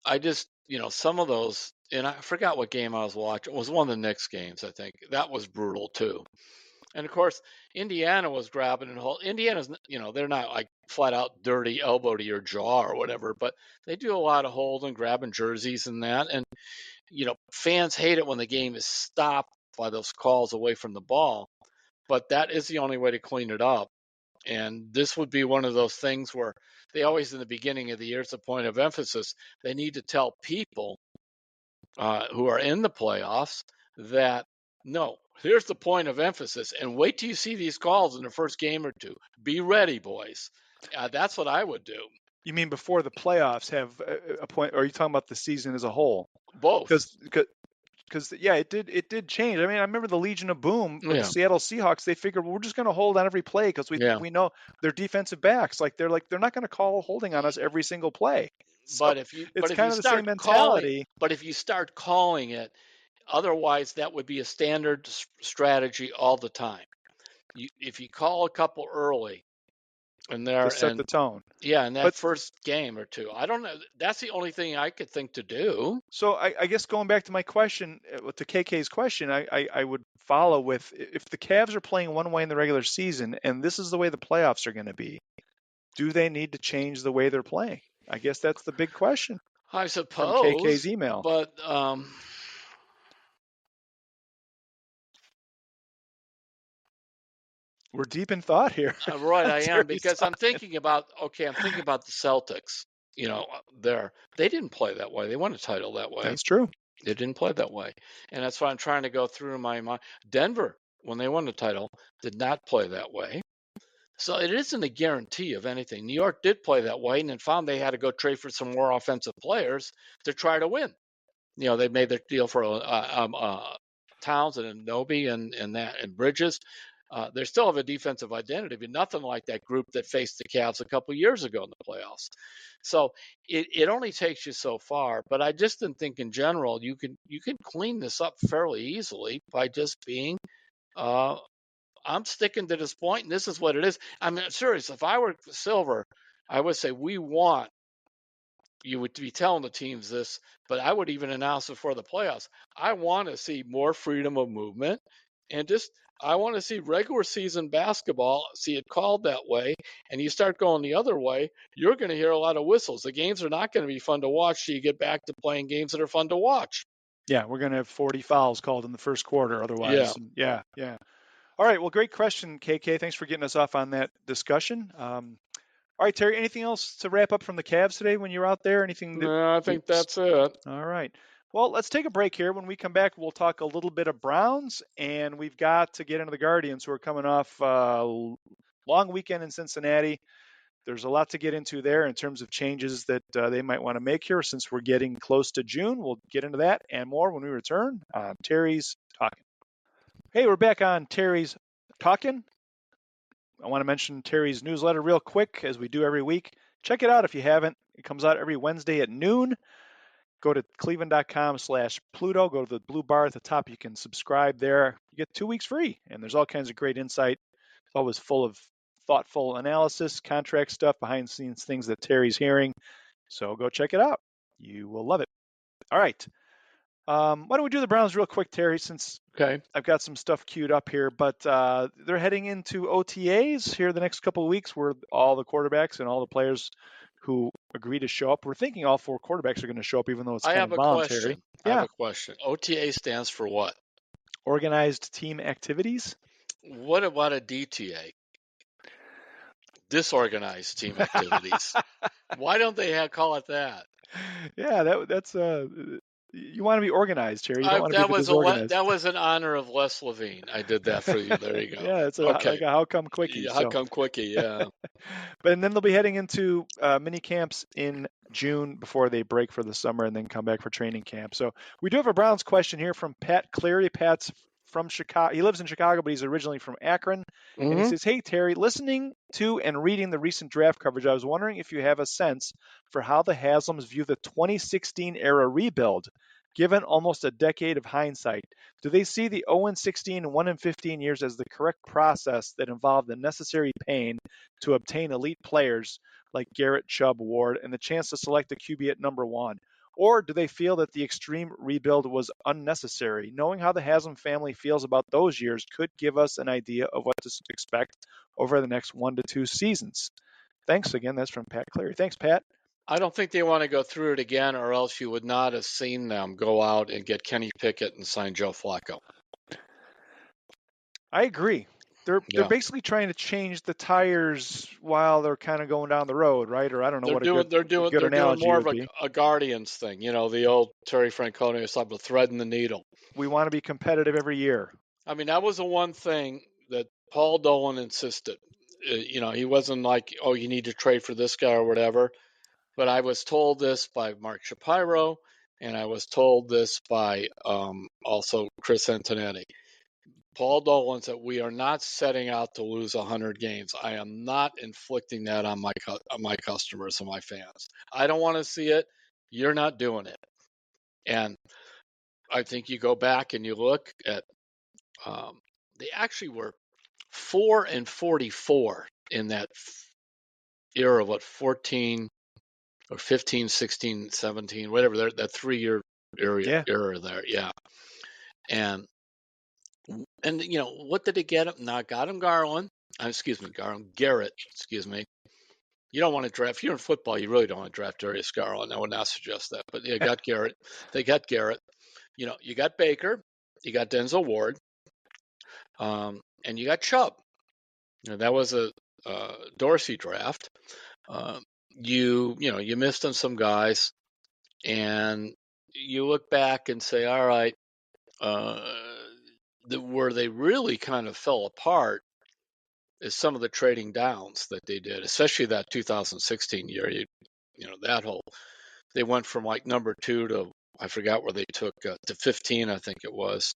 I just, you know, some of those, and I forgot what game I was watching. It was one of the Knicks games, I think. That was brutal too. And of course, Indiana was grabbing and holding. Indiana's, you know, they're not like flat out dirty elbow to your jaw or whatever, but they do a lot of holding, grabbing jerseys and that. And, you know, fans hate it when the game is stopped by those calls away from the ball. But that is the only way to clean it up. And this would be one of those things where they always, in the beginning of the year, it's a point of emphasis. They need to tell people who are in the playoffs that, no, here's the point of emphasis. And wait till you see these calls in the first game or two. Be ready, boys. That's what I would do. You mean before the playoffs have a point, or are you talking about the season as a whole? Both. Because because it did change. I mean, I remember the Legion of Boom with the Yeah. Seattle Seahawks. They figured, well, we're just going to hold on every play because we know they're defensive backs. They're not going to call holding on us every single play. So But if you it's kind of the same mentality. but if you start calling it, otherwise that would be a standard strategy all the time. If you call a couple early and To set the tone. in that But first game or two, I don't know. That's the only thing I could think to do. so I guess going back to my question, to KK's question, I would follow with, if the Cavs are playing one way in the regular season and this is the way the playoffs are going to be, do they need to change the way they're playing? I guess that's the big question I from KK's suppose, email. but We're deep in thought here. right, I am, Terry's because I'm thinking about the Celtics. They didn't play that way. They won a title that way. That's true. They didn't play that way, and that's why I'm trying to go through my mind. Denver, when they won the title, did not play that way. So it isn't a guarantee of anything. New York did play that way, and then found they had to go trade for some more offensive players to try to win. They made their deal for Townsend and Noby and Bridges. They still have a defensive identity, but nothing like that group that faced the Cavs a couple years ago in the playoffs. So it only takes you so far. But I just didn't think in general you can clean this up fairly easily by just being. I'm sticking to this point, and this is what it is. I'm serious. If I were Silver, I would say you would be telling the teams this, but I would even announce it for the playoffs. I want to see more freedom of movement, and I want to see regular season basketball, see it called that way. And you start going the other way, you're going to hear a lot of whistles. The games are not going to be fun to watch till you get back to playing games that are fun to watch. Yeah, we're going to have 40 fouls called in the first quarter otherwise. Yeah. All right, well, great question, KK. Thanks for getting us off on that discussion. All right, Terry, anything else to wrap up from the Cavs today when you're out there? Anything? No, I think that's it. All right. Well, let's take a break here. When we come back, we'll talk a little bit of Browns, and we've got to get into the Guardians, who are coming off a long weekend in Cincinnati. There's a lot to get into there in terms of changes that they might want to make here since we're getting close to June. We'll get into that and more when we return on Terry's Talkin. Hey, we're back on Terry's Talkin. I want to mention Terry's newsletter real quick, as we do every week. Check it out if you haven't. It comes out every Wednesday at noon. Go to cleveland.com/Pluto. Go to the blue bar at the top. You can subscribe there. You get 2 weeks free, and there's all kinds of great insight. It's always full of thoughtful analysis, contract stuff, behind-the-scenes things that Terry's hearing. So go check it out. You will love it. All right. Why don't we do the Browns real quick, Terry, since I've got some stuff queued up here. But they're heading into OTAs here the next couple of weeks, where all the quarterbacks and all the players who agree to show up. We're thinking all 4 quarterbacks are going to show up, even though it's kind of voluntary. I have a question. OTA stands for what? Organized team activities. What about a DTA? Disorganized team activities. Why don't they call it that? Yeah, that's you want to be organized, Terry. You don't want to be disorganized. That was in honor of Les Levine. I did that for you. There you go. Yeah, it's like a how come quickie. Yeah, how come quickie? Yeah. And then they'll be heading into mini camps in June before they break for the summer and then come back for training camp. So we do have a Browns question here from Pat Cleary. Pat's from Chicago. He lives in Chicago, but he's originally from Akron. Mm-hmm. And he says, hey, Terry, listening to and reading the recent draft coverage, I was wondering if you have a sense for how the Haslams view the 2016 era rebuild, given almost a decade of hindsight. Do they see the 0-16 and 1-15 years as the correct process that involved the necessary pain to obtain elite players like Garrett, Chubb, Ward, and the chance to select a QB at number 1? Or do they feel that the extreme rebuild was unnecessary? Knowing how the Haslam family feels about those years could give us an idea of what to expect over the next 1 to 2 seasons. Thanks again. That's from Pat Cleary. Thanks, Pat. I don't think they want to go through it again, or else you would not have seen them go out and get Kenny Pickett and sign Joe Flacco. I agree. They're basically trying to change the tires while they're kind of going down the road, right? Or I don't know they're doing more of a Guardians thing, the old Terry Francona was talking about threading the needle. We want to be competitive every year. I mean, that was the one thing that Paul Dolan insisted. He wasn't like, oh, you need to trade for this guy or whatever. But I was told this by Mark Shapiro, and I was told this by also Chris Antonetti. Paul Dolan said, we are not setting out to lose 100 games. I am not inflicting that on my customers and my fans. I don't want to see it. You're not doing it. And I think you go back and you look at they actually were 4-44 in that era, 14 or 15, 16, 17, whatever, that 3-year era there. Yeah. And what did it get him? Now, got him Garland. Garrett. Excuse me. You don't want to draft. If you're in football, you really don't want to draft Darius Garland. I would not suggest that. But they got Garrett. They got Garrett. You got Baker. You got Denzel Ward. And you got Chubb. That was a Dorsey draft. You missed on some guys, and you look back and say, all right, where they really kind of fell apart is some of the trading downs that they did, especially that 2016 year. They went from like number 2 to, I forgot where they took to 15, I think it was,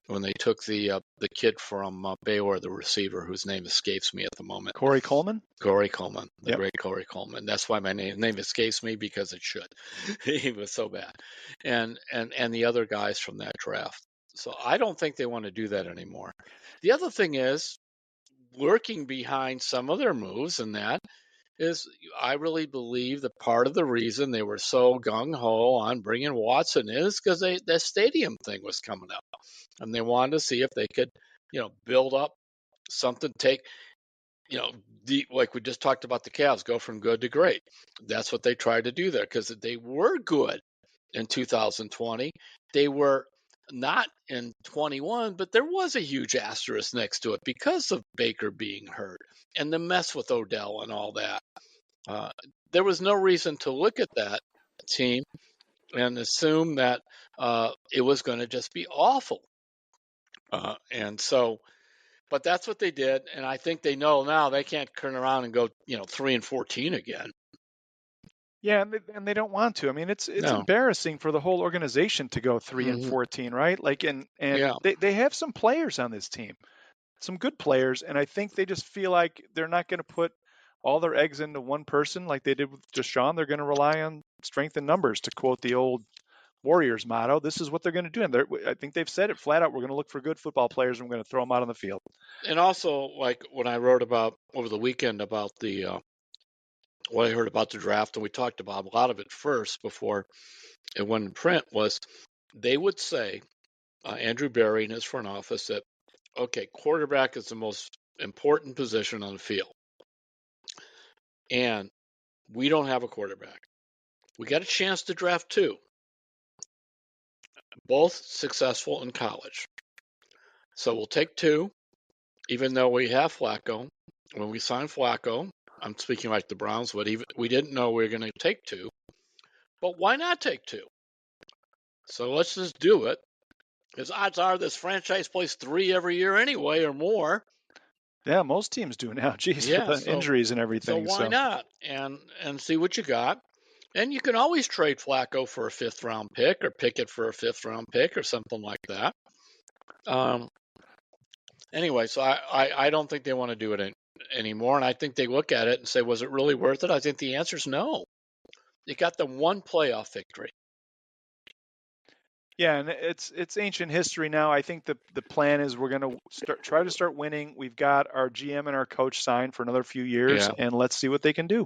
when they took the kid from Baylor, the receiver whose name escapes me at the moment. Corey Coleman, the great Corey Coleman. That's why my name escapes me, because it should. He was so bad, and the other guys from that draft. So I don't think they want to do that anymore. The other thing is, lurking behind some of their moves, and that is, I really believe that part of the reason they were so gung-ho on bringing Watson is because the stadium thing was coming up, and they wanted to see if they could, build up something, like we just talked about the Cavs, go from good to great. That's what they tried to do there, because they were good in 2020. They were not in 21, but there was a huge asterisk next to it because of Baker being hurt and the mess with Odell and all that. There was no reason to look at that team and assume that it was going to just be awful. But that's what they did, and I think they know now they can't turn around and go, 3-14 again. Yeah, and they don't want to. I mean, it's embarrassing for the whole organization to go 3-14, right? Like, and they have some players on this team, some good players, and I think they just feel like they're not going to put all their eggs into one person like they did with Deshaun. They're going to rely on strength in numbers, to quote the old Warriors motto. This is what they're going to do, and I think they've said it flat out. We're going to look for good football players, and we're going to throw them out on the field. And also, like when I wrote about over the weekend about what I heard about the draft, and we talked about a lot of it first before it went in print, was they would say, Andrew Berry and his front office, that, okay, quarterback is the most important position on the field. And we don't have a quarterback. We got a chance to draft 2, both successful in college. So we'll take 2, even though we have Flacco. When we signed Flacco, I'm speaking like the Browns, but we didn't know we were going to take 2. But why not take 2? So let's just do it. Because odds are this franchise plays 3 every year anyway, or more. Yeah, most teams do now. Geez, with the injuries and everything. So why not? And see what you got. And you can always trade Flacco for a 5th-round pick, or Pickett for a 5th-round pick, or something like that. Anyway, so I don't think they want to do it anymore. And I think they look at it and say, was it really worth it? I think the answer is no. They got the one playoff victory. Yeah, and it's ancient history now. I think the plan is we're going to try to start winning. We've got our GM and our coach signed for another few years, and let's see what they can do.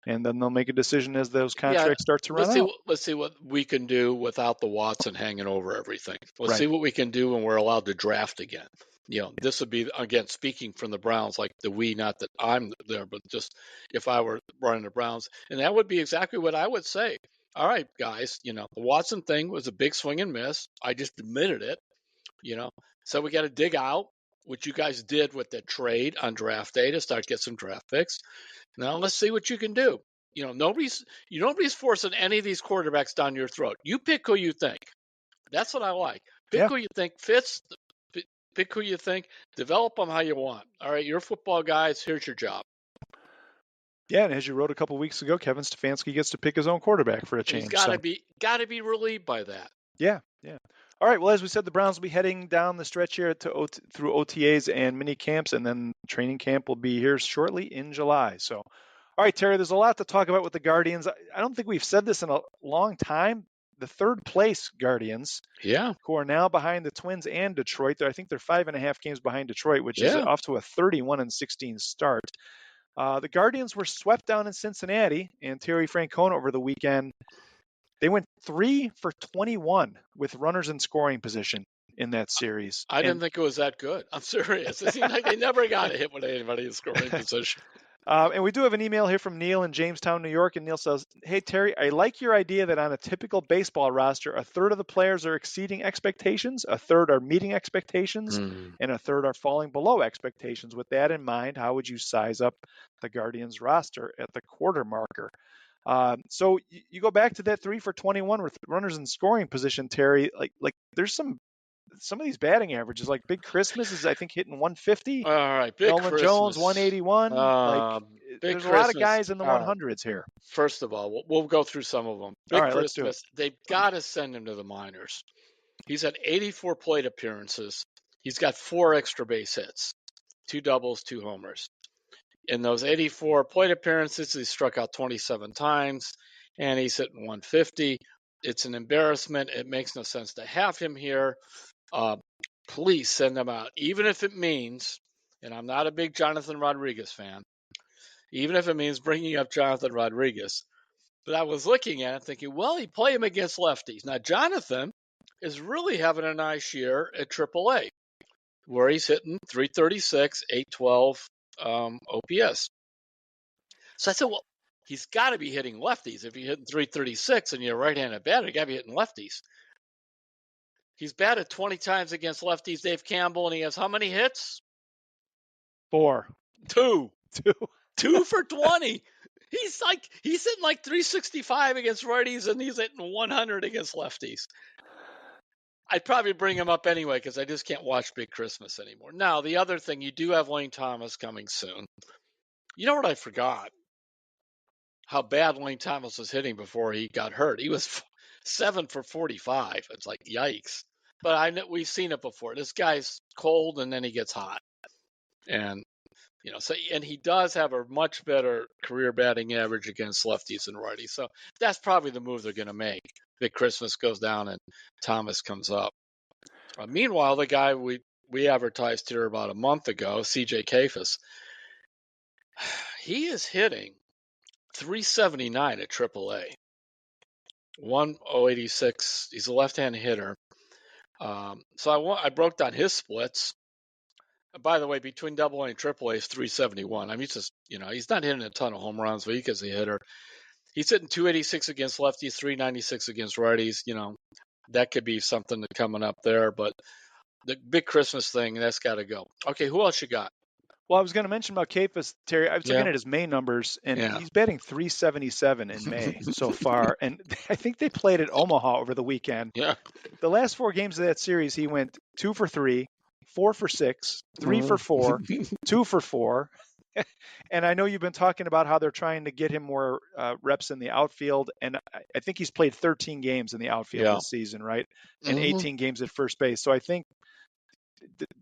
And then they'll make a decision as those contracts start to run out. Let's see what we can do without the Watson hanging over everything. Let's see what we can do when we're allowed to draft again. This would be, again, speaking from the Browns, like not that I'm there, but just if I were running the Browns. And that would be exactly what I would say. All right, guys, the Watson thing was a big swing and miss. I just admitted it, So we got to dig out, what you guys did with the trade on draft day to start get some draft picks. Now let's see what you can do. Nobody's forcing any of these quarterbacks down your throat. You pick who you think. That's what I like. Pick who you think fits. Pick who you think. Develop them how you want. All right, you're football guys. Here's your job. Yeah, and as you wrote a couple weeks ago, Kevin Stefanski gets to pick his own quarterback for a And he's change. got So to be relieved by that. yeah. All right. Well, as we said, the Browns will be heading down the stretch here through OTAs and mini camps, and then training camp will be here shortly in July. So, all right, Terry, there's a lot to talk about with the Guardians. I don't think we've said this in a long time. The third place Guardians, Yeah. who are now behind the Twins and Detroit. I think they're 5.5 games behind Detroit, which is Yeah. off to a 31-16 start. The Guardians were swept down in Cincinnati, and Terry Francona over the weekend. They went 3 for 21 with runners in scoring position in that series. I didn't think it was that good. I'm serious. It seemed like they never got a hit with anybody in scoring position. And we do have an email here from Neil in Jamestown, New York. And Neil says, "Hey, Terry, I like your idea that on a typical baseball roster, a third of the players are exceeding expectations, a third are meeting expectations, and a third are falling below expectations. With that in mind, how would you size up the Guardians roster at the quarter marker?" So you go back to that 3 for 21 with runners in scoring position, Terry. Like there's some of these batting averages. Like Big Christmas is, I think, hitting 150. All right, Big Nolan Christmas. Jones 181. Big There's Christmas. a lot of guys in the All right. 100s here. First of all, we'll go through some of them. Big All right, let's do Christmas. They've got to send him to the minors. He's had 84 plate appearances. He's got 4 extra base hits, 2 doubles, 2 homers. In those 84 plate appearances, he struck out 27 times, and he's hitting 150. It's an embarrassment. It makes no sense to have him here. Please send him out, even if it means, and I'm not a big Jonathan Rodriguez fan, even if it means bringing up Jonathan Rodriguez. But I was looking at it thinking, well, you play him against lefties. Now, Jonathan is really having a nice year at AAA, where he's hitting 336, 812 OPS. So I said, well, he's got to be hitting lefties. If you're hitting 336 and you're a right-handed batter, you got to be hitting lefties. He's batted 20 times against lefties, Dave Campbell, and he has how many hits? 4. 2. 2. 2 for 20. He's hitting like 365 against righties, and he's hitting 100 against lefties. I'd probably bring him up anyway because I just can't watch Big Christmas anymore. Now, the other thing, you do have Lane Thomas coming soon. You know what I forgot? How bad Lane Thomas was hitting before he got hurt. He was 7 for 45. It's like, yikes. But I know we've seen it before. This guy's cold and then he gets hot. And and he does have a much better career batting average against lefties and righties. So that's probably the move they're going to make. Big Christmas goes down and Thomas comes up. Meanwhile, the guy we advertised here about a month ago, CJ Kafis, he is hitting 379 at AAA. 1.086. He's a left-hand hitter. So I broke down his splits. By the way, between AA and AAA is 371. I mean, he's just, he's not hitting a ton of home runs, but he is a hitter. He's hitting 286 against lefties, 396 against righties. That could be something coming up there. But the Big Christmas thing, that's got to go. Okay, who else you got? Well, I was going to mention about Kafis, Terry. I was looking at his May numbers, and he's batting 377 in May so far. And I think they played at Omaha over the weekend. Yeah. The last 4 games of that series, he went 2 for 3, 4 for 6, 3 for 4, 2 for 4. And I know you've been talking about how they're trying to get him more reps in the outfield. And I think he's played 13 games in the outfield this season, right? And 18 games at first base. So I think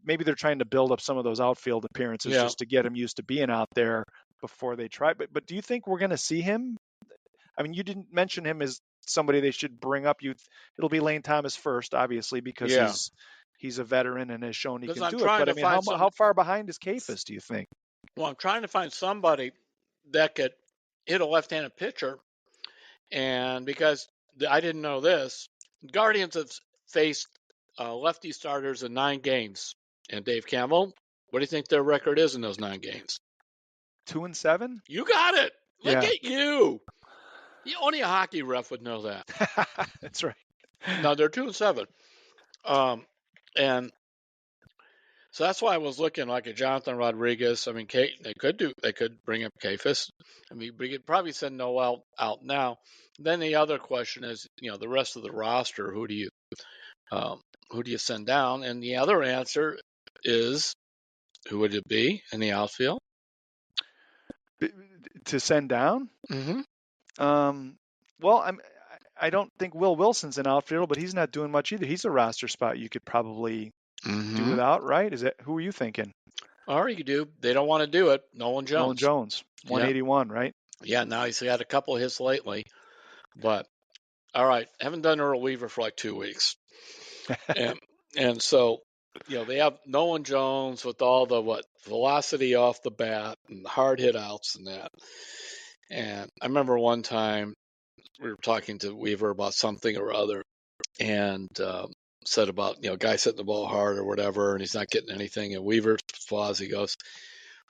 maybe they're trying to build up some of those outfield appearances just to get him used to being out there before they try. But do you think we're going to see him? I mean, you didn't mention him as somebody they should bring up. It'll be Lane Thomas first, obviously, because he's a veteran and has shown he can do it. But I mean, how far behind is Kafis, do you think? Well, I'm trying to find somebody that could hit a left-handed pitcher. And because I didn't know this, Guardians have faced lefty starters in 9 games. And Dave Campbell, what do you think their record is in those 9 games? 2-7? You got it. Look at you. Only a hockey ref would know that. That's right. No, they're 2-7. And so that's why I was looking like a Jonathan Rodriguez. I mean, they could bring up Kafis. I mean, we could probably send Noel out now. Then the other question is, the rest of the roster, who do you send down? And the other answer is, who would it be in the outfield? to send down. Mm-hmm. Well, I don't think Will Wilson's an outfielder, but he's not doing much either. He's a roster spot you could probably do without, right? Who are you thinking? Or you could do. They don't want to do it. Nolan Nolan Jones. Jones, 181, right? Yeah. Now he's had a couple of hits lately, but all right. Haven't done Earl Weaver for like 2 weeks, and so they have Nolan Jones with all the velocity off the bat and hard hit outs and that. And I remember one time we were talking to Weaver about something or other, and said about guys hitting the ball hard or whatever, and he's not getting anything. And Weaver he goes,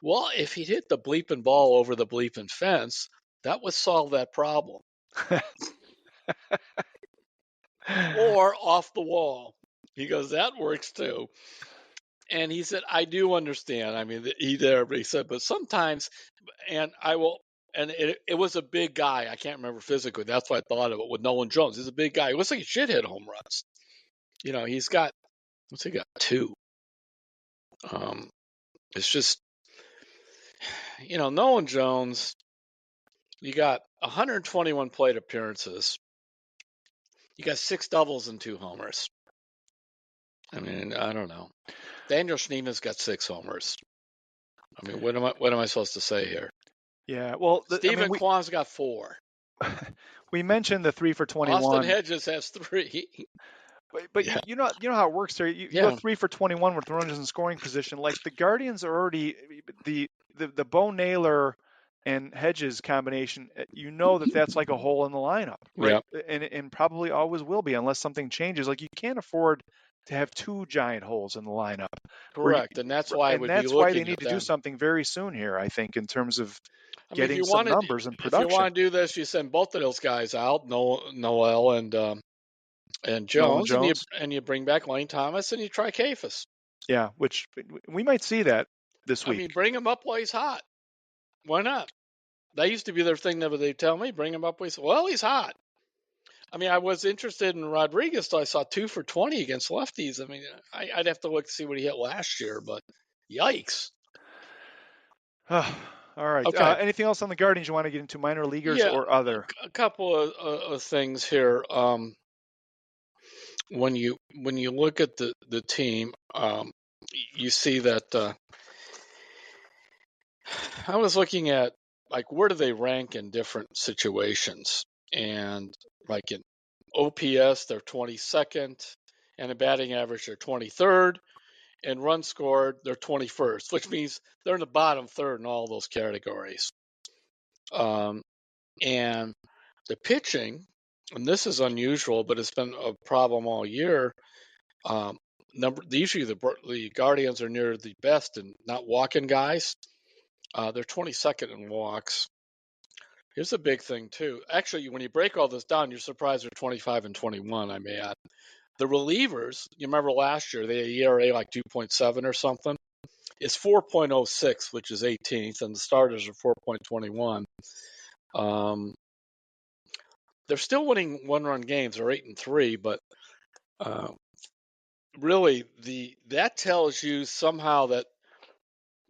"Well, if he'd hit the bleeping ball over the bleeping fence, that would solve that problem, or off the wall." He goes, "That works too." And he said, "I do understand. I mean, but he said, but sometimes, and I will." And it was a big guy. I can't remember physically. That's why I thought of it with Nolan Jones. He's a big guy. It looks like he should hit home runs. He's got, what's he got? 2. It's just, Nolan Jones, you got 121 plate appearances. You got 6 doubles and 2 homers. I mean, I don't know. Daniel Schneeman's got 6 homers. I mean, what am I supposed to say here? Yeah, well, Stephen Kwan's got 4. We mentioned the 3 for 21. Austin Hedges has 3. But yeah. you know how it works there. You go 3 for 21 with runners in scoring position. Like the Guardians are already the Bo Naylor and Hedges combination. That's like a hole in the lineup, right? Yeah. And probably always will be unless something changes. Like you can't afford to have 2 giant holes in the lineup. Correct, and that's why they need to do something very soon here. I think in terms of getting some numbers and production. If you want to do this, you send both of those guys out, Noel and Jones, and you bring back Lane Thomas and you try Kafis. Yeah, which we might see that this week. I mean, bring him up while he's hot. Why not? That used to be their thing. Never they tell me, bring him up while he's hot. I mean, I was interested in Rodriguez till I saw 2 for 20 against lefties. I mean, I'd have to look to see what he hit last year, but yikes. All right. Okay. Anything else on the Guardians you want to get into, minor leaguers or other? A couple of things here. When you look at the team, you see that I was looking at like where do they rank in different situations, and like in OPS they're 22nd, and a batting average they're 23rd, and runs scored they're 21st, which means they're in the bottom third in all those categories. And the pitching, and this is unusual, but it's been a problem all year. Usually the Guardians are near the best in not walking guys. They're 22nd in walks. Here's a big thing too. Actually, when you break all this down, you're surprised they're 25 and 21. I may add. The relievers, you remember last year they had ERA like 2.7 or something. It's 4.06, which is 18th, and the starters are 4.21. They're still winning 1-run games. They're 8-3, but really that tells you somehow that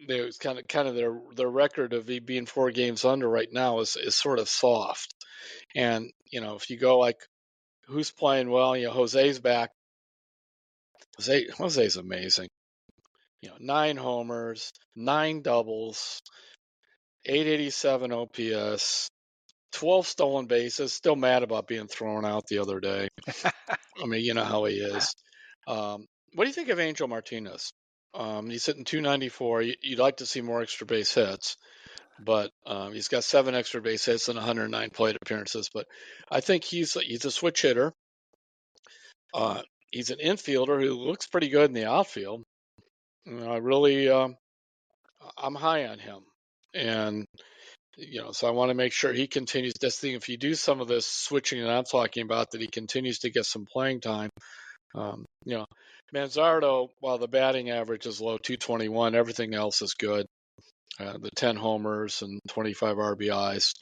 there's kind of their record of being 4 games under right now is sort of soft. And if you go like who's playing well, Jose's back. Jose's amazing. 9 homers, 9 doubles, 887 OPS, 12 stolen bases. Still mad about being thrown out the other day. I mean, you know how he is. What do you think of Angel Martinez? He's hitting 294. You'd like to see more extra base hits, but he's got 7 extra base hits and 109 plate appearances. But I think he's a switch hitter. He's an infielder who looks pretty good in the outfield. I'm high on him, and so I want to make sure he continues this thing. If you do some of this switching that I'm talking about, that he continues to get some playing time. Manzardo, while the batting average is low, 221, everything else is good. The 10 homers and 25 RBIs.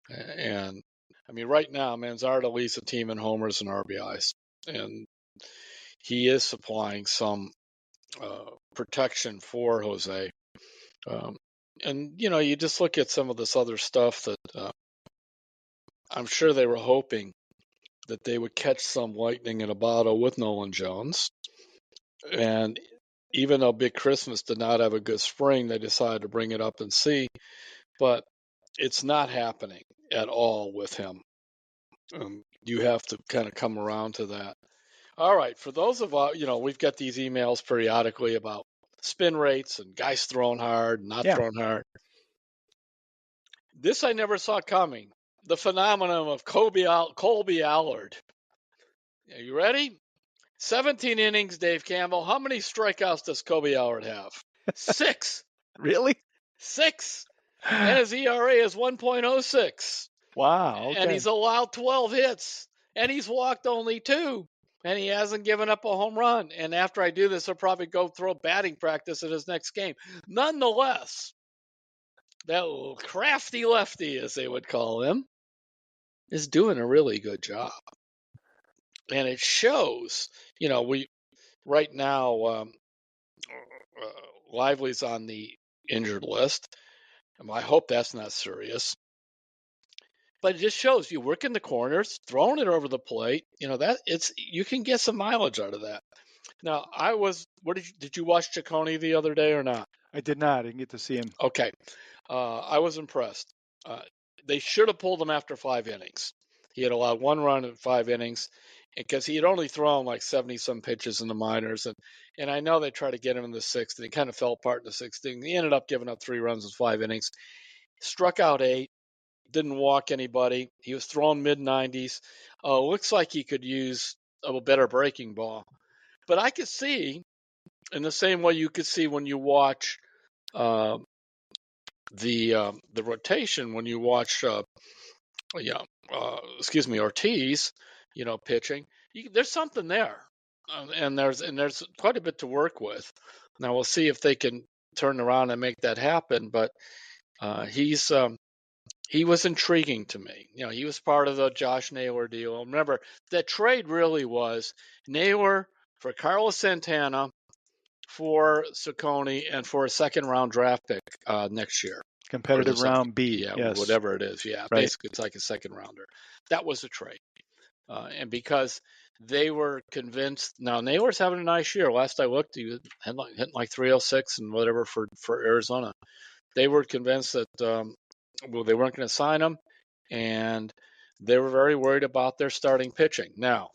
And I mean, right now, Manzardo leads the team in homers and RBIs. And he is supplying some protection for Jose. And you just look at some of this other stuff that I'm sure they were hoping that they would catch some lightning in a bottle with Nolan Jones. And even though Big Christmas did not have a good spring, they decided to bring it up and see. But it's not happening at all with him. You have to kind of come around to that. All right, for those of us, we've got these emails periodically about spin rates and guys thrown hard, not thrown hard. This I never saw coming. The phenomenon of Colby Allard. Are you ready? 17 innings, Dave Campbell. How many strikeouts does Colby Allard have? 6. Really? 6. And his ERA is 1.06. Wow. Okay. And he's allowed 12 hits. And he's walked only 2. And he hasn't given up a home run. And after I do this, he'll probably go throw batting practice at his next game. Nonetheless, that little crafty lefty, as they would call him, is doing a really good job. And it shows, we right now, Lively's on the injured list. I hope that's not serious. But it just shows you working the corners, throwing it over the plate. You can get some mileage out of that. Now, did you watch Ciccone the other day or not? I did not. I didn't get to see him. Okay. I was impressed. They should have pulled him after 5 innings. He had allowed 1 run in 5 innings because he had only thrown like 70-some pitches in the minors. And I know they tried to get him in the 6th, and he kind of fell apart in the 6th inning. He ended up giving up 3 runs in 5 innings. Struck out 8. Didn't walk anybody. He was thrown mid-90s. Looks like he could use a better breaking ball. But I could see, in the same way you could see when you watch the rotation, when you watch Ortiz, pitching. There's something there, and there's quite a bit to work with. Now we'll see if they can turn around and make that happen. But he was intriguing to me. He was part of the Josh Naylor deal. Remember, that trade really was Naylor for Carlos Santana, for Ciccone, and for a second-round draft pick next year. Competitive round B. Yeah, yes. Whatever it is. Yeah, right. Basically it's like a second-rounder. That was a trade. And because they were convinced, now Naylor's having a nice year. Last I looked, he was hitting like 306 and whatever for Arizona. They were convinced that they weren't going to sign him, and they were very worried about their starting pitching. Now,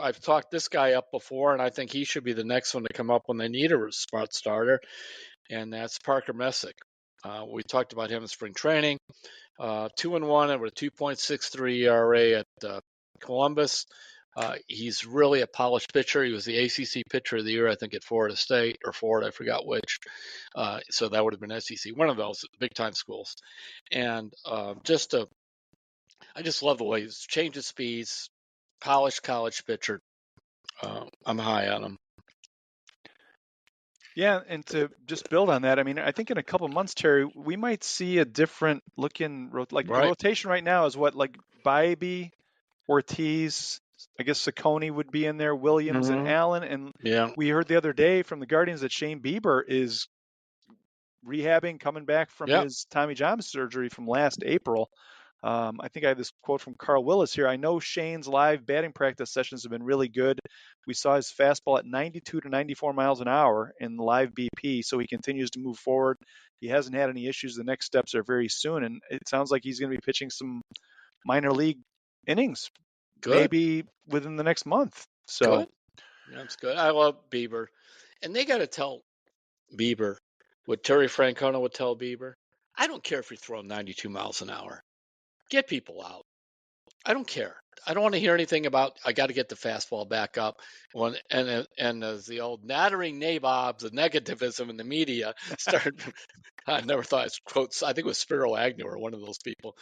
I've talked this guy up before, and I think he should be the next one to come up when they need a smart starter, and that's Parker Messick. We talked about him in spring training. 2-1 and with a 2.63 ERA at Columbus. He's really a polished pitcher. He was the ACC Pitcher of the Year, I think, at Florida State or Florida, I forgot which. So that would have been SEC, one of those big-time schools. And I just love the way he's changed his speeds, polished college pitcher. I'm high on him. Yeah, and to just build on that, I think in a couple months, Terry, we might see a different looking the rotation right now is what, like Bybee, Ortiz, I guess Ciccone would be in there, Williams and Allen, and we heard the other day from the Guardians that Shane Bieber is rehabbing, coming back from his Tommy John surgery from last April. I think I have this quote from Carl Willis here. I know Shane's live batting practice sessions have been really good. We saw his fastball at 92 to 94 miles an hour in live BP, so he continues to move forward. He hasn't had any issues. The next steps are very soon, and it sounds like he's going to be pitching some minor league innings, maybe within the next month. So good. That's good. I love Bieber, and they got to tell Bieber what Terry Francona would tell Bieber. I don't care if you're throwing 92 miles an hour. Get people out. I don't care. I don't want to hear anything about I got to get the fastball back up. And as the old nattering nabobs, the negativism in the media started. I never thought it's quotes. I think it was Spiro Agnew or one of those people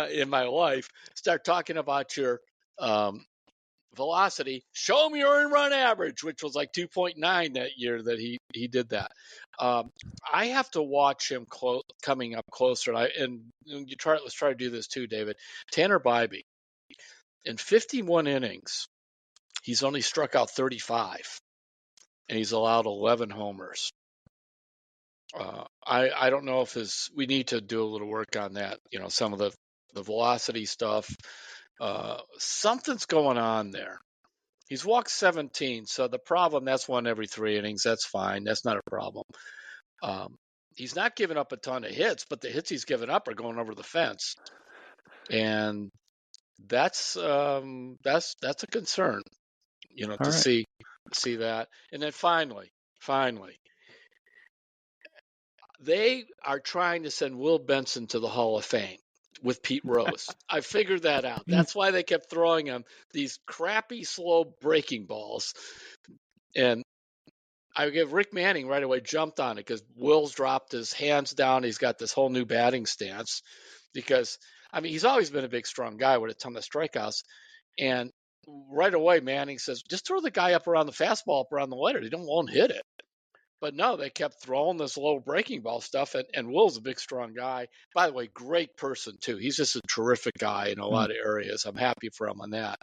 in my life. Start talking about your velocity. Show me your run average, which was like 2.9 that year that he did that. I have to watch him coming up closer. Let's try to do this too, David. Tanner Bybee, in 51 innings, he's only struck out 35, and he's allowed 11 homers. I don't know if we need to do a little work on that. Some of the velocity stuff. Something's going on there. He's walked 17, so the problem, that's one every 3 innings. That's fine. That's not a problem. He's not giving up a ton of hits, but the hits he's given up are going over the fence, and that's a concern. All To right. see that, and then finally, they are trying to send Will Benson to the Hall of Fame with Pete Rose. I figured that out. That's why they kept throwing him these crappy, slow breaking balls. And I give Rick Manning right away jumped on it because Will's dropped his hands down. He's got this whole new batting stance because, he's always been a big, strong guy with a ton of strikeouts. And right away, Manning says, just throw the guy up around the fastball, up around the letter. He won't hit it. But no, they kept throwing this low breaking ball stuff, and Will's a big, strong guy. By the way, great person, too. He's just a terrific guy in a lot of areas. I'm happy for him on that.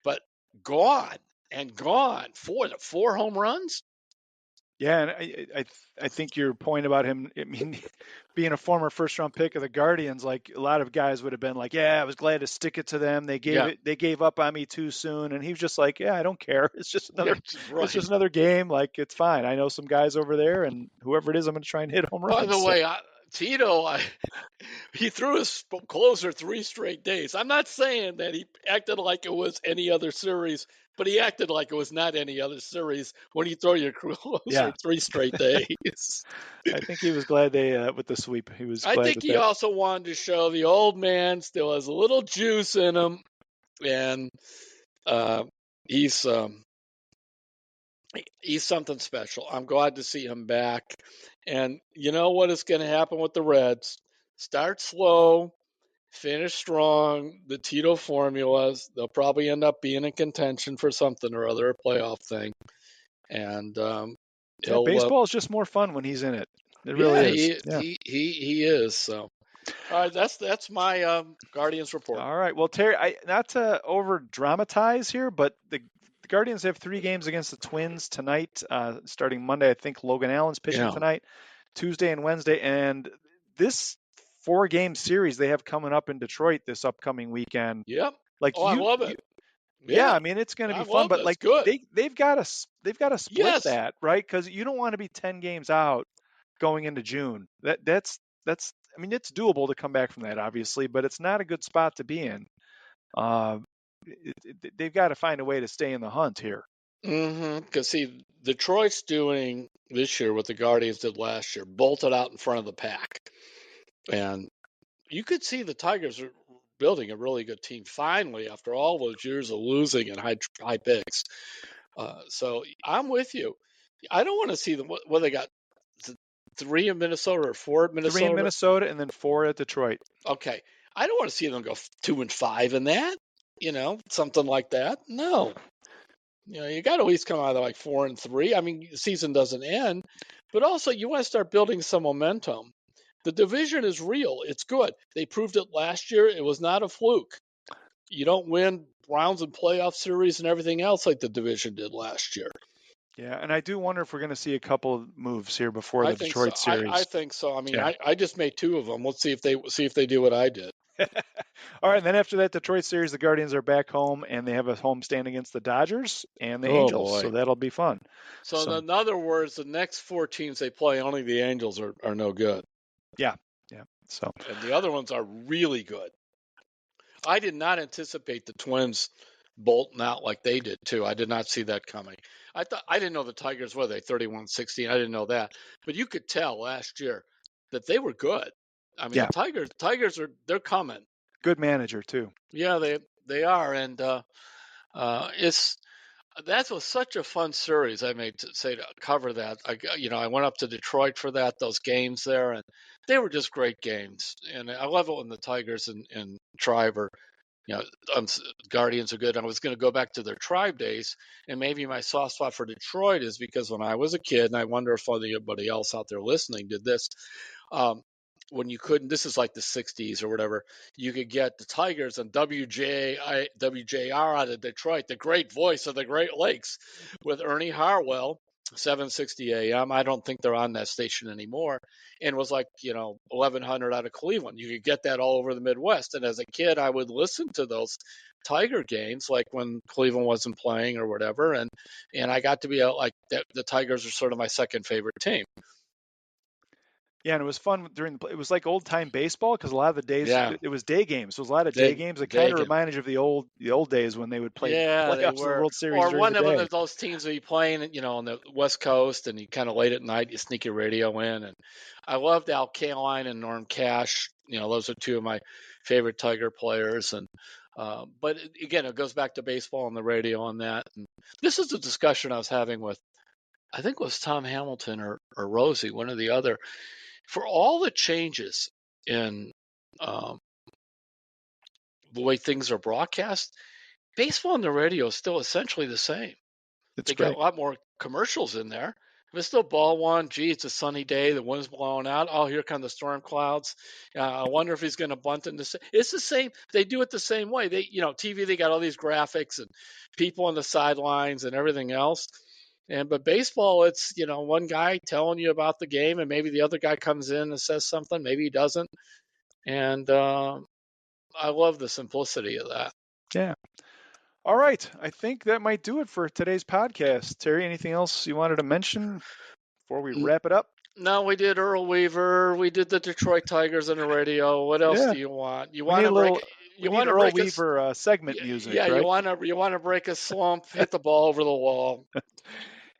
But gone. Four home runs? Yeah, and I think your point about him, being a former first-round pick of the Guardians, like a lot of guys would have been like, yeah, I was glad to stick it to them. They gave up on me too soon, and he was just like, yeah, I don't care. It's just another game. Like, it's fine. I know some guys over there, and whoever it is, I'm going to try and hit home runs. By the way, Tito, he threw his closer 3 straight days. I'm not saying that he acted like it was any other series, but he acted like it was not any other series when you throw your closer 3 straight days. I think he was glad they with the sweep. He was. I think he also wanted to show the old man still has a little juice in him, and he's something special. I'm glad to see him back. And you know what is going to happen with the Reds? Start slow, finish strong. The Tito formulas, they'll probably end up being in contention for something or other, a playoff thing. And baseball is just more fun when he's in it. It really is. He is. So, all right, that's my Guardians report. All right. Well, Terry, not to over dramatize here, but the Guardians have 3 games against the Twins tonight, starting Monday. I think Logan Allen's pitching tonight, Tuesday and Wednesday, and this 4-game series they have coming up in Detroit this upcoming weekend. Yep. Like I love it. Yeah, it's going to be fun, but like good. they've got to split that, right? Because you don't want to be 10 games out going into June. That's it's doable to come back from that, obviously, but it's not a good spot to be in. They've got to find a way to stay in the hunt here. Because see, Detroit's doing this year what the Guardians did last year, bolted out in front of the pack, and you could see the Tigers are building a really good team finally after all those years of losing and high picks. So I'm with you. I don't want to see them. What they got? 3 in Minnesota or 4 at Minnesota? 3 in Minnesota and then 4 at Detroit. Okay. I don't want to see them go 2-5 in that. Something like that. No. You got to at least come out of like 4-3. The season doesn't end, but also you want to start building some momentum. The division is real. It's good. They proved it last year. It was not a fluke. You don't win rounds and playoff series and everything else like the division did last year. Yeah, and I do wonder if we're going to see a couple of moves here before the Detroit series. I think so. I just made 2 of them. Let's see if they do what I did. All right, and then after that Detroit series, the Guardians are back home, and they have a homestand against the Dodgers and the Angels, boy. So that'll be fun. So in other words, the next 4 teams they play, only the Angels are no good. Yeah. So and the other ones are really good. I did not anticipate the Twins bolting out like they did too. I did not see that coming. I didn't know the Tigers were they 31-16. I didn't know that, but you could tell last year that they were good. The Tigers they're coming. Good manager too. Yeah, they are, and that was such a fun series. I made to cover that. I went up to Detroit for those games there, and they were just great games. And I love it when the Tigers and Tribe are, Guardians are good. I was going to go back to their Tribe days, and maybe my soft spot for Detroit is because when I was a kid, and I wonder if anybody else out there listening did this, when you couldn't, this is like the 60s or whatever, you could get the Tigers and WJR out of Detroit, the great voice of the Great Lakes with Ernie Harwell 760 AM. I don't think they're on that station anymore. And was like, 1100 out of Cleveland. You could get that all over the Midwest. And as a kid, I would listen to those Tiger games, like when Cleveland wasn't playing or whatever. And I got to be like that. The Tigers are sort of my second favorite team. Yeah, and it was fun it was like old time baseball because a lot of the days it was day games. So it was a lot of day games. It kind of reminded you of the old days when they would play playoffs in the World Series or during one the day. of those teams that you playing, on the West Coast, and you kind of late at night you sneak your radio in. And I loved Al Kaline and Norm Cash. Those are two of my favorite Tiger players. And but again, it goes back to baseball and the radio on that. And this is a discussion I was having with, I think it was Tom Hamilton or Rosie, one or the other. For all the changes in the way things are broadcast, baseball and the radio is still essentially the same. They got a lot more commercials in there. If it's still ball one, gee, it's a sunny day, the wind's blowing out. Oh, here come the storm clouds. I wonder if he's going to bunt in this. It's the same. They do it the same way. TV, they got all these graphics and people on the sidelines and everything else. But baseball, it's, one guy telling you about the game, and maybe the other guy comes in and says something, maybe he doesn't. And I love the simplicity of that. Yeah. All right. I think that might do it for today's podcast. Terry, anything else you wanted to mention before we wrap it up? No, we did Earl Weaver. We did the Detroit Tigers on the radio. What else do you want? You want Earl Weaver segment music, yeah, right? you want to break a slump, hit the ball over the wall.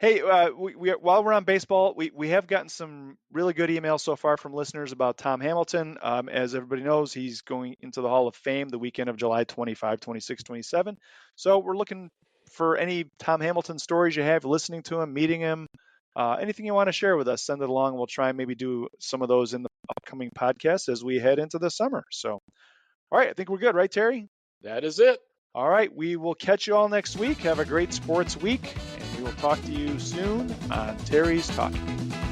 Hey, while we're on baseball, we have gotten some really good emails so far from listeners about Tom Hamilton. As everybody knows, he's going into the Hall of Fame the weekend of July 25, 26, 27. So we're looking for any Tom Hamilton stories you have, listening to him, meeting him, anything you want to share with us, send it along. We'll try and maybe do some of those in the upcoming podcasts as we head into the summer. So, all right, I think we're good, right, Terry? That is it. All right, we will catch you all next week. Have a great sports week. We will talk to you soon on Terry's Talkin.